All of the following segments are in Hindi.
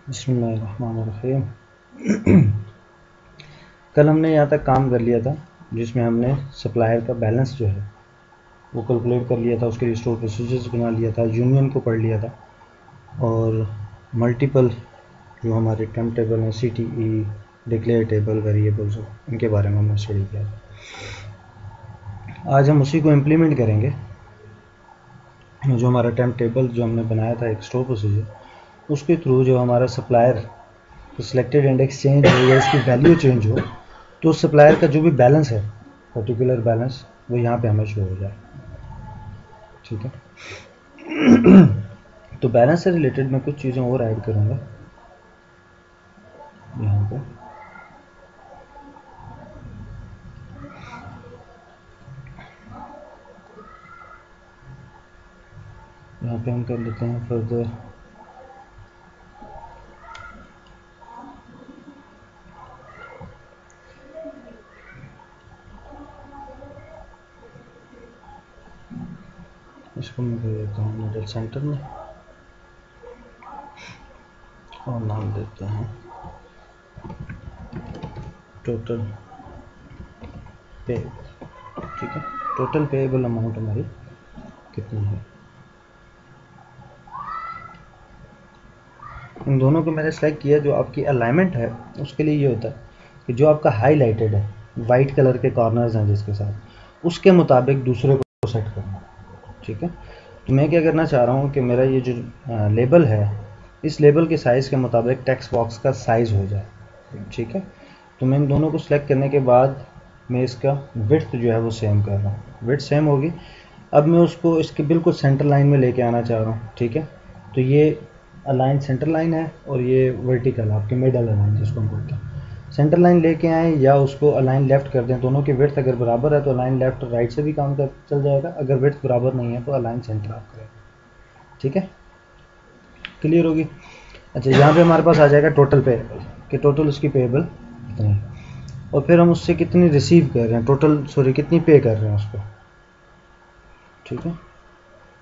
बिस्मिल्लाहिर्रहमानिर्रहीम। कल हमने यहाँ तक काम कर लिया था जिसमें हमने सप्लायर का बैलेंस जो है वो कैलकुलेट कर लिया था, उसके लिए स्टोर प्रोसीजर्स बना लिया था, यूनियन को पढ़ लिया था और मल्टीपल जो हमारे टेम्प टेबल हैं, CTE, डिक्लेयर टेबल, वेरिएबल्स, इनके बारे में हमने स्टडी किया था। आज हम उसी को इम्प्लीमेंट करेंगे। जो हमारा टेम्प टेबल जो हमने बनाया था एक स्टोर प्रोसीजर, उसके थ्रू जो हमारा सप्लायर तो सिलेक्टेड इंडेक्स चेंज हो या इसकी वैल्यू चेंज हो तो सप्लायर का जो भी बैलेंस है, पर्टिकुलर बैलेंस, वो यहाँ पे हमें शो हो जाए। ठीक है। तो बैलेंस से रिलेटेड मैं कुछ चीज़ें और ऐड करूँगा यहाँ पे। यहाँ पे हम कर लेते हैं फर्दर इसको मैं कर देता हूँ मॉडल सेंटर में और नाम देते हैं टोटल पेएबल। ठीक है, टोटल पेएबल अमाउंट हमारी कितनी है। इन दोनों को मैंने सेलेक्ट किया। जो आपकी अलाइनमेंट है उसके लिए ये होता है कि जो आपका हाईलाइटेड है, वाइट कलर के कॉर्नर्स हैं जिसके साथ, उसके मुताबिक दूसरे को सेट करना। ठीक है। तो मैं क्या करना चाह रहा हूँ कि मेरा ये जो लेबल है, इस लेबल के साइज़ के मुताबिक टेक्स्ट बॉक्स का साइज़ हो जाए। ठीक है। तो मैं इन दोनों को सिलेक्ट करने के बाद मैं इसका विड्थ जो है वो सेम कर रहा हूँ। विड्थ सेम होगी। अब मैं उसको इसके बिल्कुल सेंटर लाइन में लेके आना चाह रहा हूँ। ठीक है। तो ये अलाइन सेंटर लाइन है और ये वर्टिकल आपकी मिडल अलाइन जिसको हम बोलते हैं। सेंटर लाइन लेके आएँ या उसको अलाइन लेफ़्ट कर दें, दोनों की विड्थ अगर बराबर है तो अलाइन लेफ़्ट राइट से भी काम कर चल जाएगा, अगर विड्थ बराबर नहीं है तो अलाइन सेंटर आप करेंगे। ठीक है, क्लियर होगी। अच्छा, यहाँ पे हमारे पास आ जाएगा टोटल पेएबल कि टोटल उसकी पेएबल कितनी है और फिर हम उससे कितनी रिसीव कर रहे हैं, टोटल कितनी पे कर रहे हैं उसको। ठीक है।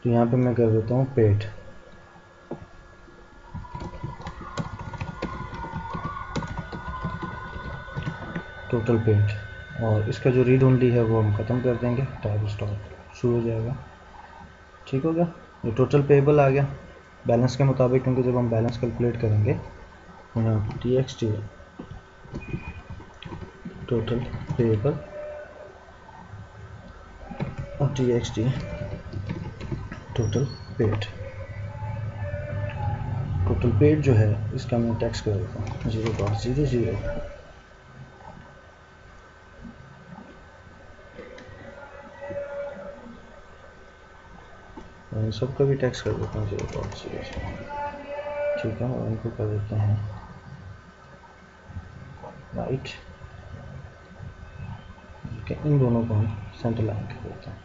तो यहाँ पे मैं कर देता हूँ पेड, टोटल पेड, और इसका जो रीड ओनली है वो हम ख़त्म कर देंगे, टाइप स्टॉप शुरू हो जाएगा। ठीक हो गया। ये टोटल पेएबल आ गया बैलेंस के मुताबिक, क्योंकि जब हम बैलेंस कैलकुलेट करेंगे यहाँ पर TXT टोटल पेएबल और TXT total paid. Total paid जो है इसका मैं टैक्स कर देता हूँ 0.00, इन सब का भी टैक्स कर देता हूँ 0.00। ठीक है, और इनको कर देते हैं राइट। इन दोनों को हम सेंटर लाइन कर देते हैं।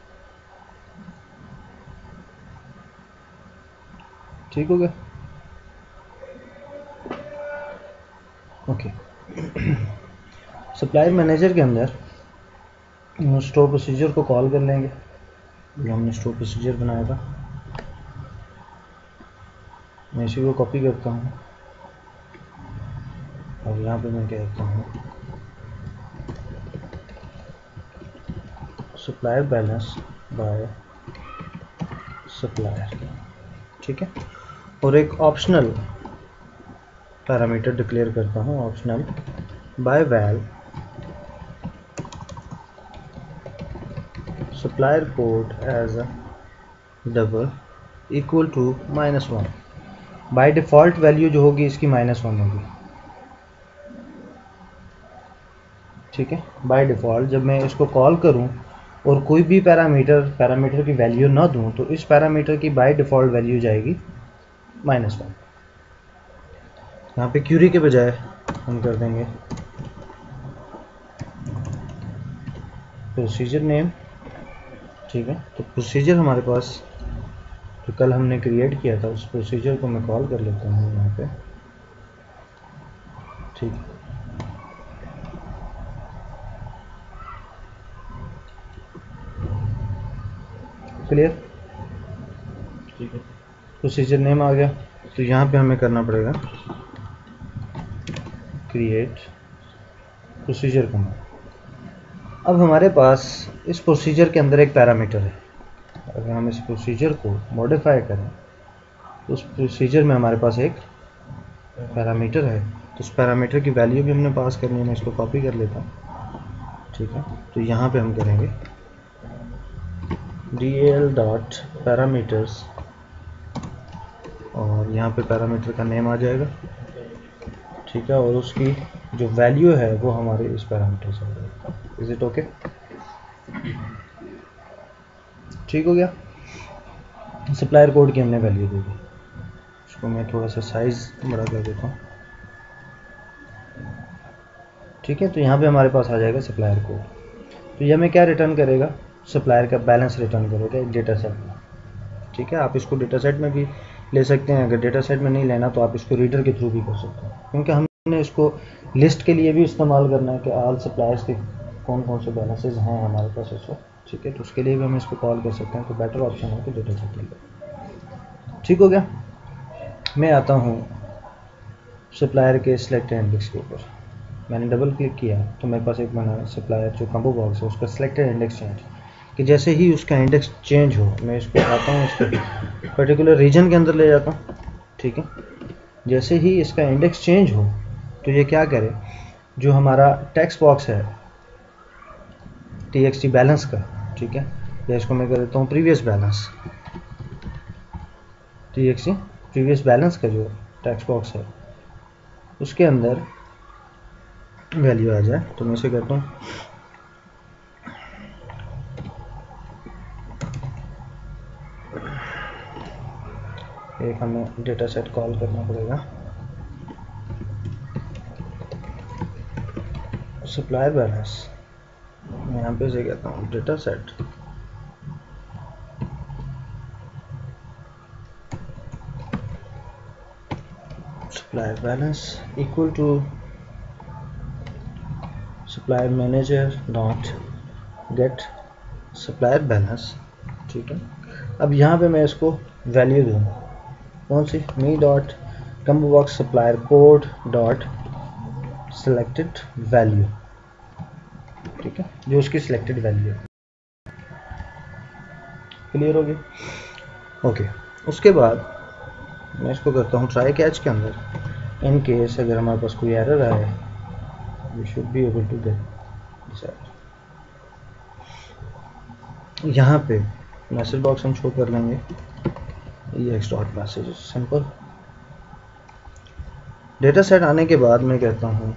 ठीक हो गया। ओके। सप्लायर मैनेजर के अंदर स्टोर प्रोसीजर को कॉल कर लेंगे जो हमने स्टोर प्रोसीजर बनाया था। मैं इसी को कॉपी करता हूँ और यहाँ पे मैं कहता हूँ सप्लायर बैलेंस बाय सप्लायर। ठीक है। और एक ऑप्शनल पैरामीटर डिक्लेयर करता हूँ, optional by val supplier code as a double equal to -1। By default value जो होगी इसकी -1 होगी। ठीक है। बाय डिफ़ॉल्ट जब मैं इसको कॉल करूं और कोई भी पैरामीटर की वैल्यू ना दूं तो इस पैरामीटर की बाय डिफ़ॉल्ट वैल्यू जाएगी -1। यहाँ पे क्यूरी के बजाय हम कर देंगे प्रोसीजर नेम। ठीक है। तो प्रोसीजर हमारे पास जो कल हमने क्रिएट किया था उस प्रोसीजर को मैं कॉल कर लेता हूँ यहाँ पे। ठीक है। क्लियर। ठीक है। प्रोसीजर नेम आ गया। तो यहाँ पे हमें करना पड़ेगा क्रिएट प्रोसीजर कमांड। अब हमारे पास इस प्रोसीजर के अंदर एक पैरामीटर है। अगर हम इस प्रोसीजर को मॉडिफाई करें तो उस प्रोसीजर में हमारे पास एक पैरामीटर है, तो उस पैरामीटर की वैल्यू भी हमने पास करनी है। मैं इसको कॉपी कर लेता हूँ, ठीक है। तो यहाँ पे हम करेंगे dal डॉट पैरामीटर्स और यहाँ पे पैरामीटर का नेम आ जाएगा, ठीक है, और उसकी जो वैल्यू है वो हमारे इस पैरामीटर से आ जाएगा। Is it okay? ठीक हो गया। सप्लायर कोड की हमने वैल्यू दे दी। इसको मैं थोड़ा सा साइज बड़ा कर देता हूँ, ठीक है। तो यहाँ पे हमारे पास आ जाएगा सप्लायर कोड। तो ये हमें क्या रिटर्न करेगा? सप्लायर का बैलेंस रिटर्न करेगा एक डेटा सेट में, ठीक है। आप इसको डेटा सेट में भी ले सकते हैं, अगर डेटा सेट में नहीं लेना तो आप इसको रीडर के थ्रू भी कर सकते हैं, क्योंकि हमने इसको लिस्ट के लिए भी इस्तेमाल करना है कि ऑल सप्लायर्स के कौन कौन से बैलेंसेज हैं हमारे पास इस वक्त, ठीक है। तो उसके लिए भी हम इसको कॉल कर सकते हैं। तो बेटर ऑप्शन है कि डेटा सेट ले लो। ठीक हो गया। मैं आता हूँ सप्लायर के सिलेक्टेड इंडेक्स के ऊपर। मैंने डबल क्लिक किया तो मेरे पास एक बना सप्लायर जो कॉम्बो बॉक्स है, उसका सिलेक्टेड इंडेक्स चेंज, कि जैसे ही उसका इंडेक्स चेंज हो मैं इसको आता हूँ इसके पर्टिकुलर रीजन के अंदर ले जाता हूँ, ठीक है। जैसे ही इसका इंडेक्स चेंज हो तो ये क्या करे, जो हमारा टेक्स्ट बॉक्स है txt बैलेंस का, ठीक है, या इसको मैं कर देता हूँ previous balance, txt previous balance का जो टेक्स्ट बॉक्स है उसके अंदर वैल्यू आ जाए। तो मैं इसे कहता हूँ एक हमें डेटा सेट कॉल करना पड़ेगा, सप्लायर बैलेंस। मैं यहाँ पे से कहता हूँ data set supplier balance equal to supplier manager dot get supplier balance, ठीक है। अब यहाँ पे मैं इसको वैल्यू दूँगा, कौन सी? Me dot combo box supplier code dot selected value, ठीक है, जो उसकी सिलेक्टेड वैल्यू है। क्लियर हो गया? ओके। उसके बाद मैं इसको करता हूँ ट्राई कैच के अंदर। इन केस अगर हमारे पास कोई एरर आए we should be able to get this error. यहाँ पे मैसेज बॉक्स हम शो कर लेंगे ex dot message, simple. Data set आने के बाद मैं कहता हूँ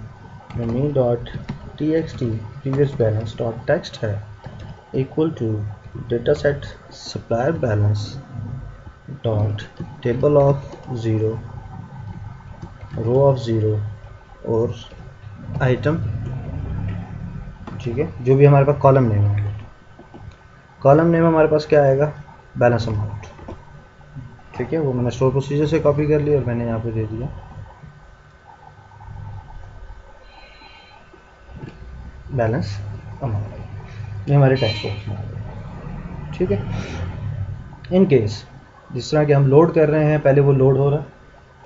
me dot txt previous balance dot text है equal to data set supplier balance dot table of 0 row of 0 और आइटम, ठीक है, जो भी हमारे पास कॉलम नेम होंगे। कॉलम नेम हमारे पास क्या आएगा? बैलेंस अमाउंट, ठीक है। वो मैंने स्टोर प्रोसीजर से कॉपी कर लिया और मैंने यहाँ पे दे दिया बैलेंस अमाउंट। ये हमारे टेक्स्ट बॉक्स में आ गया, ठीक है। इन केस जिस तरह कि हम लोड कर रहे हैं, पहले वो लोड हो रहा है,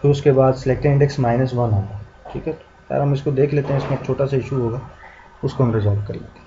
फिर उसके बाद सिलेक्टेड इंडेक्स -1 होगा, ठीक है। यार हम इसको देख लेते हैं, इसमें एक छोटा सा इशू होगा, उसको हम रिजॉल्व कर लेते हैं।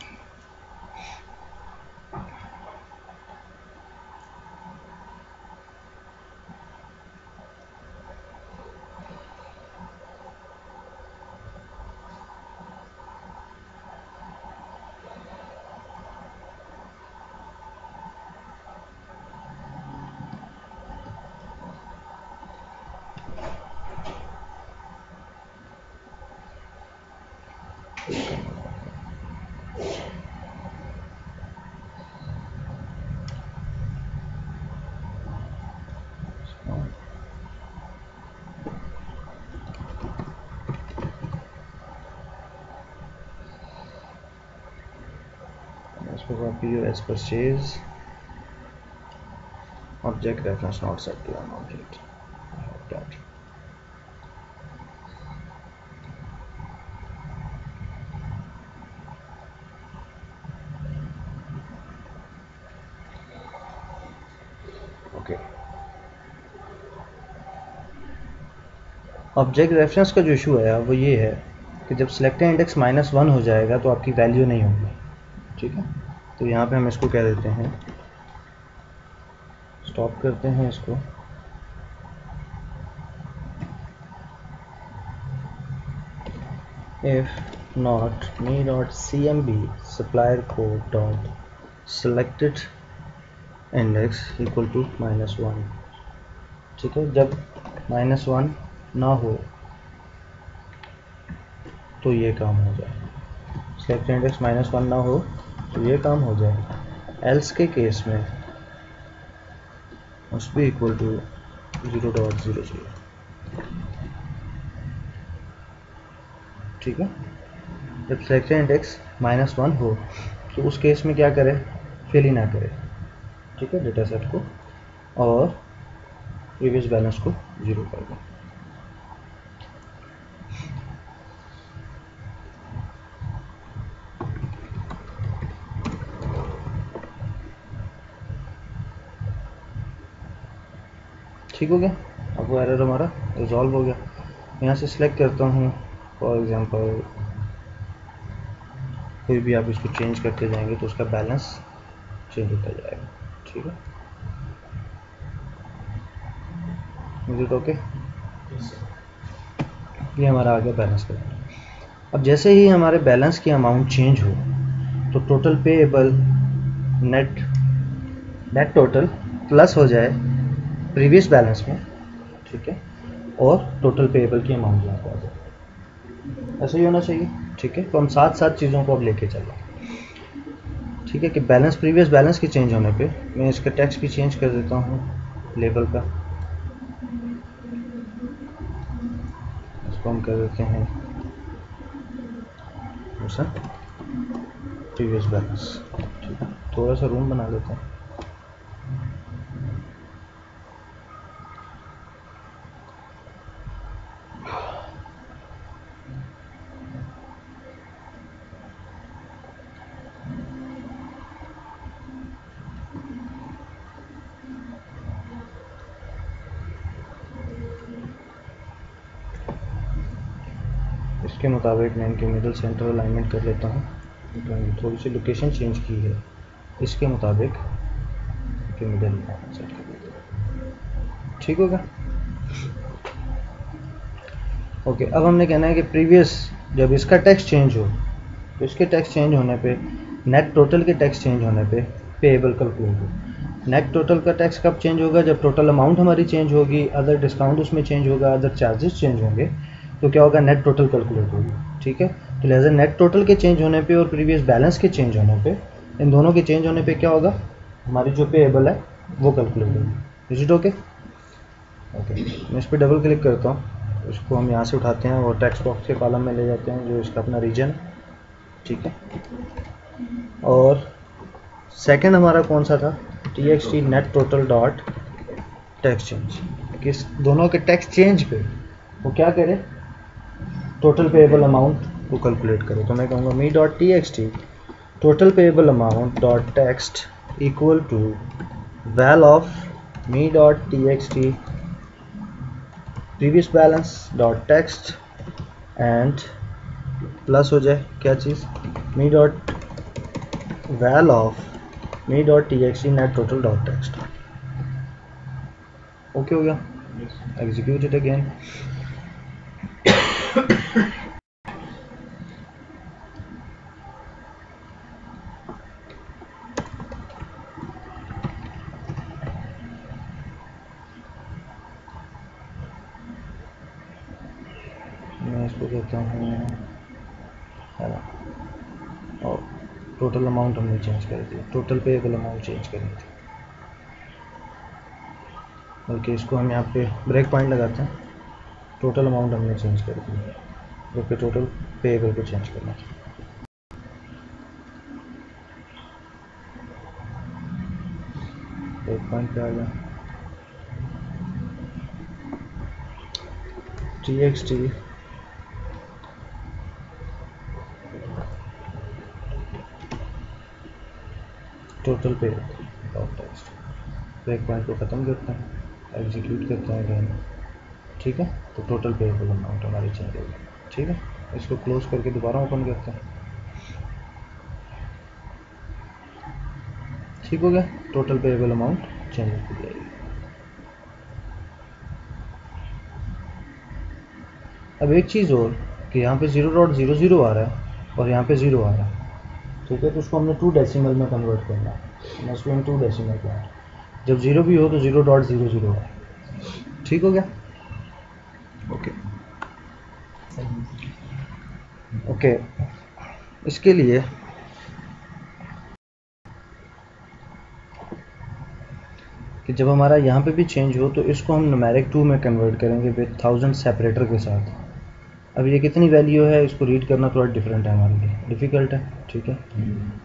PO as purchase object reference not set to an object dot. Okay, object reference का जो इशू है वो ये है कि जब सिलेक्टेड इंडेक्स -1 हो जाएगा तो आपकी वैल्यू नहीं होगी, ठीक है। तो यहाँ पे हम इसको क्या देते हैं, स्टॉप करते हैं इसको, if not me dot cmb supplier code dot selected index equal to -1, ठीक है। जब -1 ना हो तो ये काम हो जाए, सिलेक्टेड इंडेक्स -1 ना हो तो ये काम हो जाए। एल्स के केस में उस भी इक्वल टू 0.00, ठीक है। जब सिलेक्टेड इंडेक्स -1 हो तो उस केस में क्या करें, फिल ही ना करें, ठीक है, डेटा सेट को, और प्रीवियस बैलेंस को 0 कर दें। ठीक हो गया, अब वो एरर हमारा रिजॉल्व हो गया। यहाँ से सिलेक्ट करता हूँ, फॉर एग्जांपल कोई भी आप इसको चेंज करते जाएंगे तो उसका बैलेंस चेंज होता जाएगा, ठीक है। Is it okay? ये हमारा आ गया बैलेंस का। अब जैसे ही हमारे बैलेंस की अमाउंट चेंज हो तो total payable net total plus हो जाए प्रीवियस बैलेंस में, ठीक है, और टोटल पेएबल की अमाउंट यहाँ पे आ जाए। ऐसा ही होना चाहिए, ठीक है। तो हम साथ साथ चीज़ों को अब लेके चल रहे हैं, ठीक है, कि बैलेंस प्रीवियस बैलेंस के चेंज होने पे मैं इसका टेक्स्ट भी चेंज कर देता हूँ लेबल का, इसको हम कर देते हैं ऐसा प्रीवियस बैलेंस, ठीक है। थोड़ा सा रूम बना लेते हैं, इसके मुताबिक मैं इनके मिडिल सेंटर अलाइनमेंट कर लेता हूँ, थोड़ी सी लोकेशन चेंज की है, इसके मुताबिक इनके मिडिल सेट कर लेते हैं, ठीक होगा। ओके, अब हमने कहना है कि प्रीवियस जब इसका टेक्स्ट चेंज हो तो इसके टेक्स्ट चेंज होने पे नेट टोटल के टेक्स्ट चेंज होने पे पेएबल कैलकुलेट हो। नेट टोटल का टेक्स्ट कब चेंज होगा, जब टोटल अमाउंट हमारी चेंज होगी, अदर डिस्काउंट उसमें चेंज होगा, अदर चार्जेस चेंज होंगे, तो क्या होगा, नेट टोटल कैलकुलेट होगी, ठीक है। तो लिहाजा नेट टोटल के चेंज होने पे और प्रीवियस बैलेंस के चेंज होने पे, इन दोनों के चेंज होने पे क्या होगा, हमारी जो पेएबल है वो कैलकुलेट होगी। Is it okay? ओके, मैं इस पर डबल क्लिक करता हूँ, इसको हम यहाँ से उठाते हैं और टेक्स्ट बॉक्स के कॉलम में ले जाते हैं जो इसका अपना रीजन है, ठीक है। और सेकंड हमारा कौन सा था, txt net total dot text change, किस दोनों के टेक्स्ट चेंज पे वो क्या करे, टोटल पेएबल अमाउंट को कैलकुलेट करे। तो मैं कहूँगा me dot txt total payable amount dot text equal to val of me dot txt previous balance dot text and plus हो जाए क्या चीज़, me dot val of me dot txt net total dot text. Okay हो गया, एग्जीक्यूट इट अगेन। मैं इसको कहता हूँ है ना, और टोटल अमाउंट हमने चेंज कर दी, टोटल पेएबल अमाउंट चेंज करनी थी, बल्कि इसको हम यहाँ पे ब्रेक पॉइंट लगाते हैं, टोटल अमाउंट हमने चेंज कर दी, जो कि टोटल पेएबल को चेंज करना था। ब्रेक पॉइंट पे आ गया, txt total payable dot text, break point को ख़त्म करते हैं, एग्जीक्यूट करते हैं अगेन, ठीक है। तो टोटल पेएबल अमाउंट हमारी चेंज हो गई, ठीक है। इसको क्लोज करके दोबारा ओपन करते हैं। ठीक हो गया, टोटल पेएबल अमाउंट चेंज हो जाएगी। अब एक चीज़ और कि यहाँ पे 0.00 आ रहा है और यहाँ पे 0 आ रहा है, ठीक है। तो उसको हमने 2 डेसिमल में कन्वर्ट करना है, must be in 2 decimal point. जब 0 भी हो तो 0.00 है। ठीक हो गया, ओके ओके। इसके लिए कि जब हमारा यहाँ पे भी चेंज हो तो इसको हम न्यूमेरिक 2 में कन्वर्ट करेंगे विद 1000 सेपरेटर के साथ। अब ये कितनी वैल्यू है, इसको रीड करना थोड़ा डिफरेंट है हमारे लिए, डिफ़िकल्ट है, ठीक है।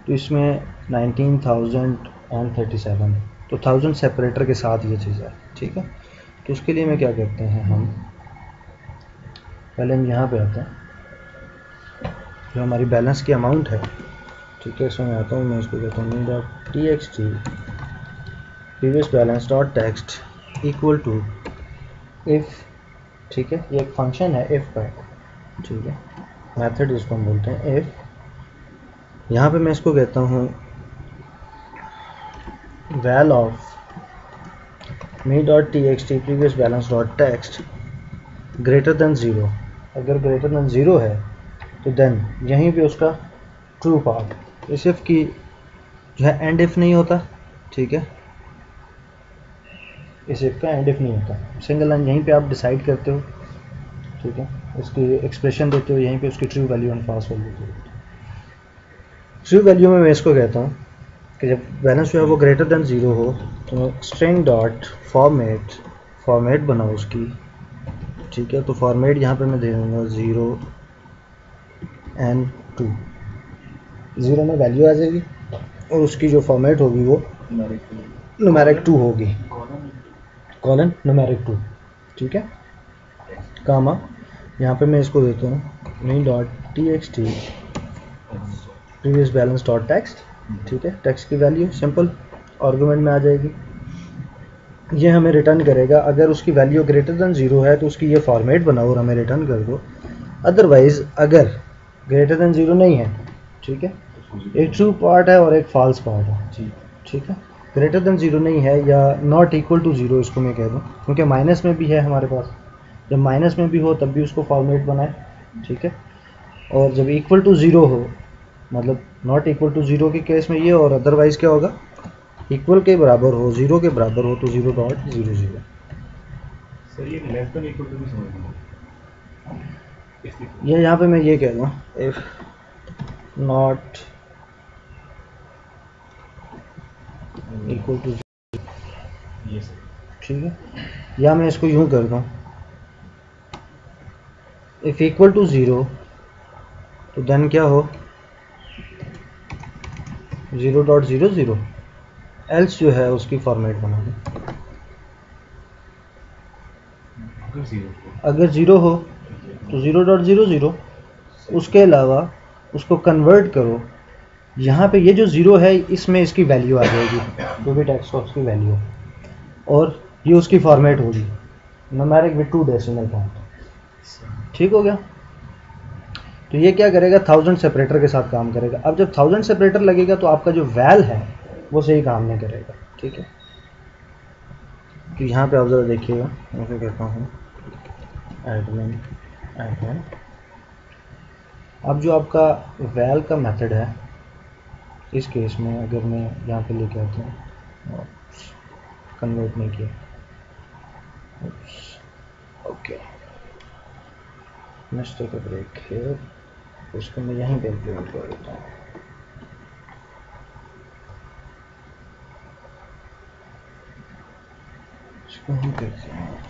तो इसमें 19,037, तो 1000 सेपरेटर के साथ ये चीज़ है, ठीक है। तो उसके लिए मैं क्या करते हैं, हम पहले हम यहाँ पे आते हैं, जो हमारी बैलेंस की अमाउंट है, ठीक है। इसमें मैं आता हूँ, मैं इसको कहता हूँ .txt previous balance dot text equal to if, ठीक है। ये एक फंक्शन है इफ़ का, ठीक है, मेथड इसको हम बोलते हैं इफ़। यहाँ पे मैं इसको कहता हूँ val of me.txt previous balance dot text greater than 0। अगर ग्रेटर देन 0 है तो देन यहीं पे उसका ट्रू पार्ट, इस इफ़ की जो है एंड इफ़ नहीं होता, ठीक है। इस इफ़ का एंड इफ़ नहीं होता, सिंगल लाइन यहीं पे आप डिसाइड करते हो, ठीक है। इसकी एक्सप्रेशन देते हो, यहीं पे उसकी true value and false value देते हो। ट्रू वैल्यू में मैं इसको कहता हूँ कि जब बैलेंस जो है वो ग्रेटर देन 0 हो तो मैं स्ट्रिंग डॉट फॉर्मेट बनाऊँ उसकी, ठीक है। तो फॉर्मेट यहाँ पे मैं दे दूँगा 0 and 2। 0 में वैल्यू आ जाएगी और उसकी जो फॉर्मेट होगी वो न्यूमेरिक 2 होगी, कॉलन न्यूमेरिक 2, ठीक है। कामा यहाँ पे मैं इसको देता हूँ me.txt previous balance dot text, ठीक है। टेक्स्ट की वैल्यू सिंपल आर्गुमेंट में आ जाएगी, ये हमें रिटर्न करेगा। अगर उसकी वैल्यू ग्रेटर देन 0 है तो उसकी ये फॉर्मेट बनाओ और हमें रिटर्न कर दो। अदरवाइज अगर ग्रेटर देन 0 नहीं है, ठीक है, एक ट्रू पार्ट है और एक फॉल्स पार्ट है, ठीक है। ग्रेटर देन 0 नहीं है या नॉट इक्वल टू 0 इसको मैं कह दूँ, क्योंकि माइनस में भी है हमारे पास, जब माइनस में भी हो तब भी उसको फॉर्मेट बनाए, ठीक है। और जब इक्वल टू 0 हो, मतलब नॉट इक्वल टू 0 के केस में ये, और अदरवाइज क्या होगा, इक्वल के बराबर हो, 0 के बराबर हो तो 0.00। सर ये लेस देन इक्वल टू भी समझ ये यहाँ पे मैं ये कह दूँ इफ नॉट इक्वल टू, ठीक है। या मैं इसको यूँ कर दूँ इफ इक्वल टू 0 तो देन क्या हो 0.00, एल्स जो है उसकी फॉर्मेट बना दो। अगर 0 हो तो 0.00, उसके अलावा उसको कन्वर्ट करो, यहाँ पे ये जो 0 है इसमें इसकी वैल्यू आ जाएगी, जो भी टेक्स्ट बॉक्स की वैल्यू, और ये उसकी फॉर्मेट होगी न्यूमेरिक विद 2 डेसिमल पॉइंट। ठीक हो गया। तो ये क्या करेगा, 1000 सेपरेटर के साथ काम करेगा। अब जब 1000 सेपरेटर लगेगा तो आपका जो वैल है वो सही काम नहीं करेगा, ठीक है। तो यहाँ पे आप ज़रा देखिएगा, मैं क्या कहता हूँ एडमिन। अब जो आपका वैल का मेथड है, इस केस में अगर मैं यहाँ पे लेके आता हूँ, कन्वर्ट नहीं किया, okay, let's take a break here, उसको मैं यहीं पे इम्प्लीमेंट कर देता हूँ। इसको हम करते हैं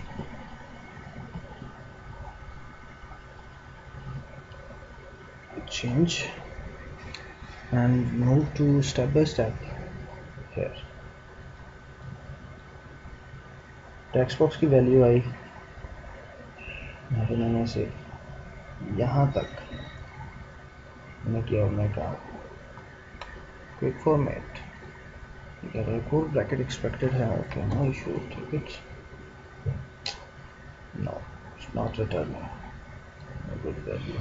change and move to step by step here। Text box की वैल्यू आई, यहाँ पे मैंने इसे यहाँ तक मैंने किया, मैं कहा quick format, code bracket expected है, okay, no issue, take it, no it's not returning good value.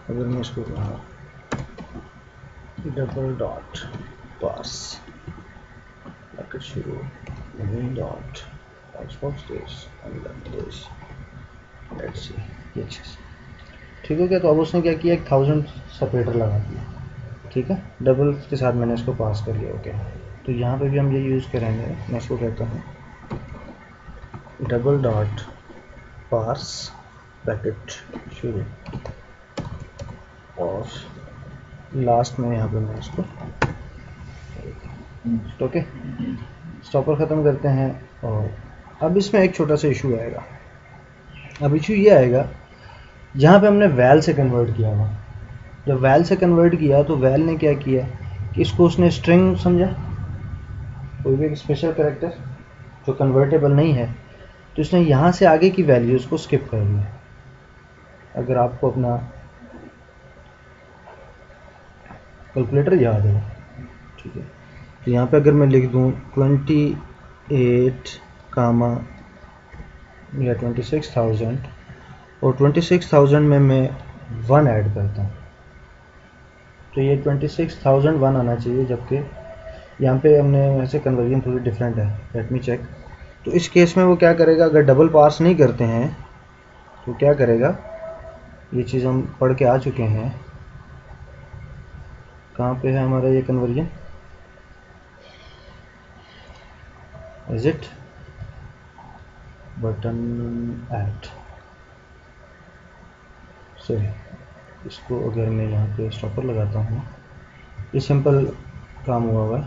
अगर मैं इसको कहूँ डबल डॉट पास ब्रैकेट शुरू main dot Xbox this and this, let's see ये चीज़ ठीक हो गया। तो अब उसने क्या किया, 1000 सेपरेटर लगा दिया, ठीक है, डबल के साथ मैंने इसको पास कर लिया। ओके, तो यहाँ पे भी हम ये यूज़ करेंगे। मैं इसको कहता हूँ डबल डॉट पार्स ब्रैकेट शुरू और लास्ट में यहाँ पे मैं इसको ओके स्टॉपर ख़त्म करते हैं। और अब इसमें एक छोटा सा इशू आएगा। अब इशू ये आएगा जहाँ पे हमने वैल से कन्वर्ट किया हुआ। जब वैल से कन्वर्ट किया तो वैल ने क्या किया कि इसको उसने स्ट्रिंग समझा, कोई भी एक स्पेशल कैरेक्टर जो कन्वर्टेबल नहीं है, तो इसने यहाँ से आगे की वैल्यूज़ को स्किप कर दिया। अगर आपको अपना कैलकुलेटर याद है, ठीक है, तो यहाँ पे अगर मैं लिख दूँ 28 कामा या 26,000 और 26,000 में मैं 1 ऐड करता हूँ, तो ये 26,001 आना चाहिए, जबकि यहाँ पे हमने वैसे कन्वर्जन थोड़ी डिफरेंट है। Let me check. तो इस केस में वो क्या करेगा, अगर डबल पास नहीं करते हैं तो क्या करेगा, ये चीज़ हम पढ़ के आ चुके हैं। कहाँ पे है हमारा ये conversion, is it button add, sorry, इसको अगर मैं यहाँ पे स्टॉपर लगाता हूँ, ये सिंपल काम हुआ है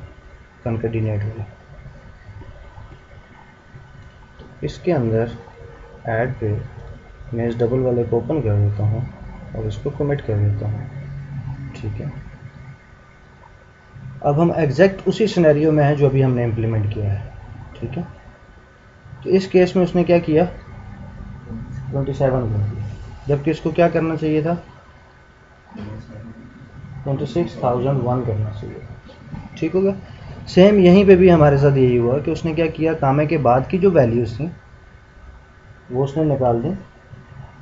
कॉन्कैटिनेट वाला। इसके अंदर ऐड पे मैं इस डबल वाले को ओपन कर देता हूँ और इसको कमिट कर देता हूँ, ठीक है। अब हम एग्जैक्ट उसी सिनेरियो में है जो अभी हमने इम्प्लीमेंट किया है, ठीक है। तो इस केस में उसने क्या किया, 27 कर दिया, जबकि इसको क्या करना चाहिए था, 26,001 करना चाहिए, ठीक हो गया। सेम यहीं पे भी हमारे साथ यही हुआ कि उसने क्या किया, कामे के बाद की जो वैल्यूज़ थी वो उसने निकाल दी,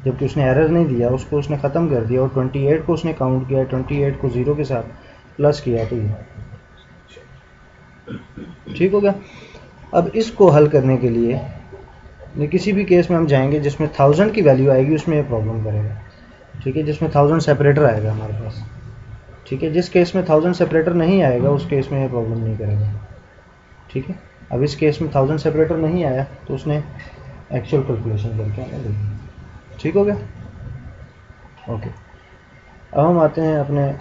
जबकि उसने एरर नहीं दिया, उसको उसने ख़त्म कर दिया और 28 को उसने काउंट किया, 28 को 0 के साथ प्लस किया, तो ये ठीक हो गया। अब इसको हल करने के लिए किसी भी केस में हम जाएंगे जिसमें 1000 की वैल्यू आएगी उसमें ये प्रॉब्लम करेगा, ठीक है, जिसमें 1000 सेपरेटर आएगा हमारे पास, ठीक है। जिस केस में 1000 सेपरेटर नहीं आएगा उस केस में ये प्रॉब्लम नहीं करेगा, ठीक है। अब इस केस में 1000 सेपरेटर नहीं आया तो उसने एक्चुअल कैलकुलेशन करके हमें दे दी, ठीक हो गया। ओके, अब हम आते हैं अपने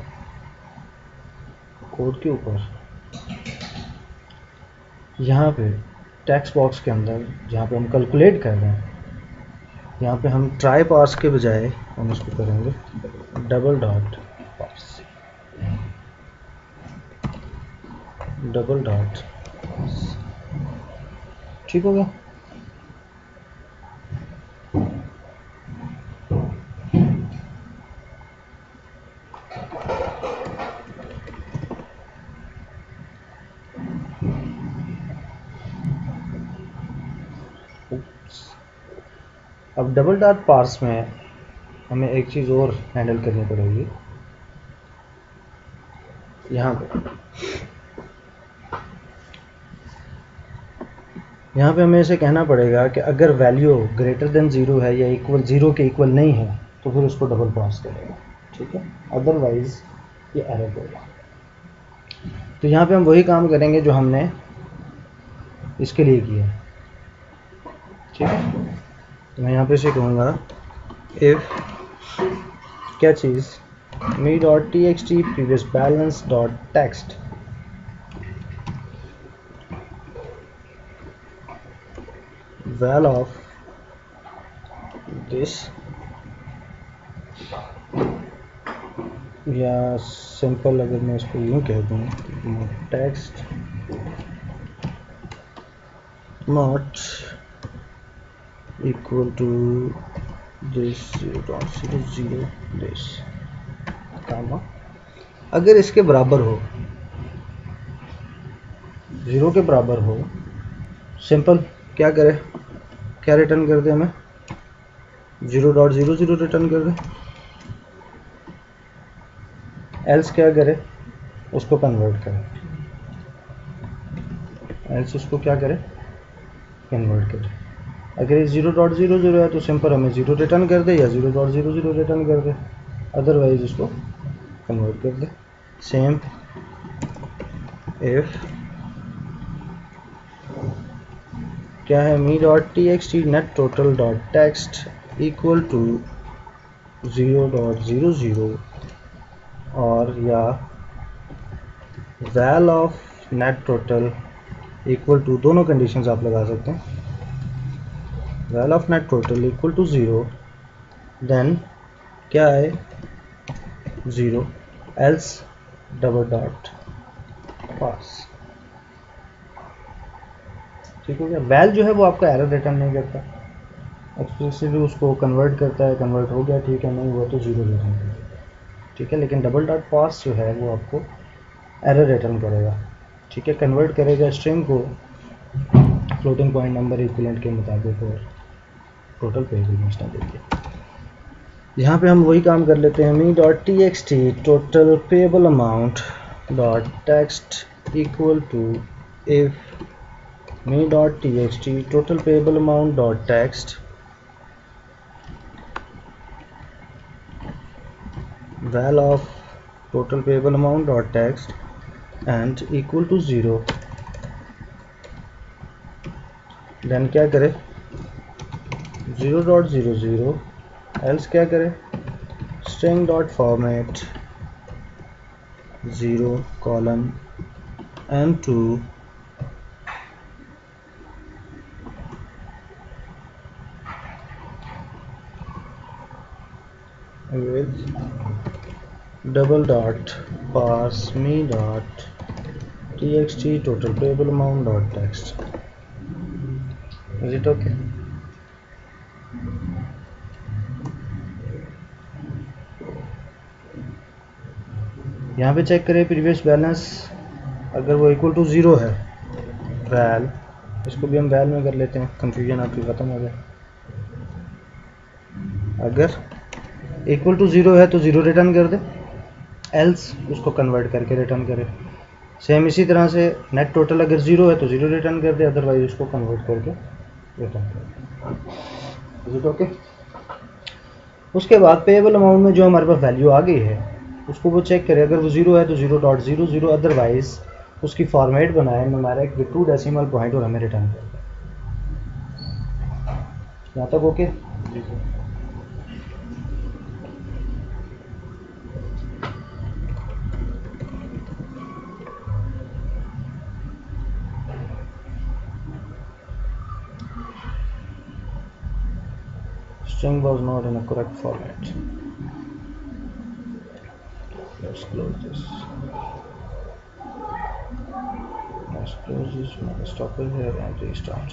कोड के ऊपर। यहाँ पे टेक्स्ट बॉक्स के अंदर जहाँ पे हम कैलकुलेट कर रहे हैं, यहाँ पे हम ट्राई पार्स के बजाय हम इसको करेंगे double dot parse, double dot, ठीक हो गया। अब डबल डॉट पार्स में हमें एक चीज़ और हैंडल करनी पड़ेगी। यहाँ पे हमें इसे कहना पड़ेगा कि अगर वैल्यू ग्रेटर देन 0 है या इक्वल 0 के इक्वल नहीं है तो फिर उसको डबल पास करेगा, ठीक है, अदरवाइज ये एरर देगा। तो यहाँ पे हम वही काम करेंगे जो हमने इसके लिए किया, ठीक है। तो मैं यहाँ पे से कहूँगा इफ क्या चीज़ me dot T X T previous balance dot text val of this, या सिंपल अगर मैं इसको यूँ कह दूँ text not equal to this 0.00 this, comma अगर इसके बराबर हो, 0 के बराबर हो, सिंपल क्या करे, क्या रिटर्न कर दे, हमें 0.00 रिटर्न कर दे, एल्स क्या करे, उसको कन्वर्ट करे, एल्स उसको क्या करे, कन्वर्ट करे। अगर ये 0.00 है तो सिंपल हमें 0 रिटर्न कर दे या 0.00 रिटर्न कर दे, अदरवाइज उसको कन्वर्ट कर दे। सेम इफ क्या है, me dot T X T net total dot text equal to 0.00 और या val of net total equal to, दोनों कंडीशंस आप लगा सकते हैं, val of net total equal to 0, then क्या है 0 एल्स डबल डॉट पास। ठीक हो गया। वैल जो है वो आपका एरर रिटर्न नहीं करता, एक्सप्लिसिटली उसको कन्वर्ट करता है, कन्वर्ट हो गया ठीक है, नहीं हुआ तो 0 रिटर्न करेगा, ठीक है। लेकिन डबल डॉट पास जो है वो आपको एरर रिटर्न करेगा, ठीक है, कन्वर्ट करेगा स्ट्रिंग को फ्लोटिंग पॉइंट नंबर इक्विवेलेंट के मुताबिक और टोटल पेएबल मसला देखिए। यहाँ पे हम वही काम कर लेते हैं, me dot T X T total payable amount dot text equal to if me dot txt total payable amount dot text val of total payable amount dot text and equal to 0, then क्या करे 0.00 else क्या करे string dot format 0 colon m2 with double dot pass me dot txt total payable amount dot text. Is it okay? यहाँ पे चेक करें प्रीवियस बैलेंस, अगर वो इक्वल टू 0 है वैल, इसको भी हम वैल में कर लेते हैं, कंफ्यूजन आपकी ख़त्म हो गया। अगर इक्वल टू 0 है तो 0 रिटर्न कर दे, एल्स उसको कन्वर्ट करके रिटर्न करे। सेम इसी तरह से नेट टोटल अगर 0 है तो 0 रिटर्न कर दे, अदरवाइज उसको कन्वर्ट करके रिटर्न कर दे। ओके। उसके बाद पेएबल अमाउंट में जो हमारे पास वैल्यू आ गई है उसको वो चेक करे, अगर वो 0 है तो 0.00, अदरवाइज उसकी फॉर्मेट बनाए न्यूमेरिक विद 2 डेसिमल पॉइंट और हमें रिटर्न कर दे। यहाँ तक okay? String was not in a correct format. Let's close this. Let's close this. Let's stop it here and restart.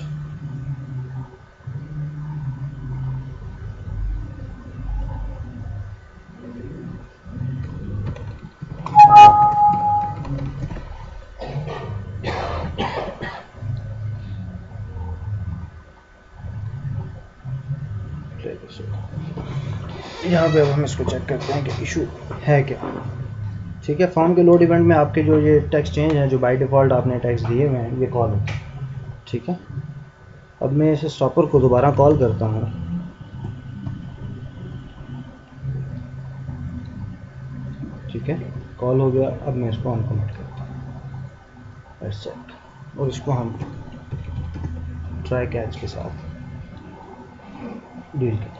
यहाँ पे अब हम इसको चेक करते हैं कि इशू है क्या। ठीक है, फॉर्म के लोड इवेंट में आपके जो ये टेक्स्ट चेंज हैं, जो बाय डिफ़ॉल्ट आपने टेक्स्ट दिए हुए हैं, ये कॉल होते हैं। ठीक है, अब मैं इस स्टॉपर को दोबारा कॉल करता हूँ। ठीक है, कॉल हो गया। अब मैं इसको अनकमिट करता हूँ ऐसे, और इसको हम ट्राई कैच के साथ डील करते हैं।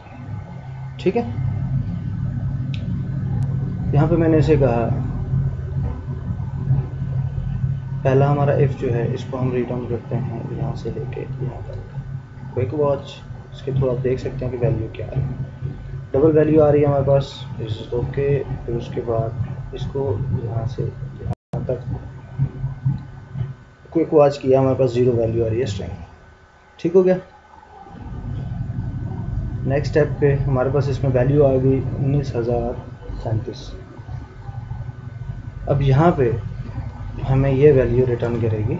ठीक है, यहाँ पे मैंने इसे कहा पहला हमारा इफ़ जो है इसको हम रिटर्न करते हैं यहाँ से लेके यहाँ तक क्विक वॉच। इसके थ्रू आप देख सकते हैं कि वैल्यू क्या है। डबल वैल्यू आ रही है हमारे पास, इस ओके। फिर उसके बाद इसको यहाँ से यहाँ तक क्विक वॉच किया, हमारे पास 0 वैल्यू आ रही है स्ट्रिंग। ठीक हो गया। नेक्स्ट स्टेप पे हमारे पास इसमें वैल्यू आ गई 19,037। अब यहाँ पे हमें ये वैल्यू रिटर्न करेगी,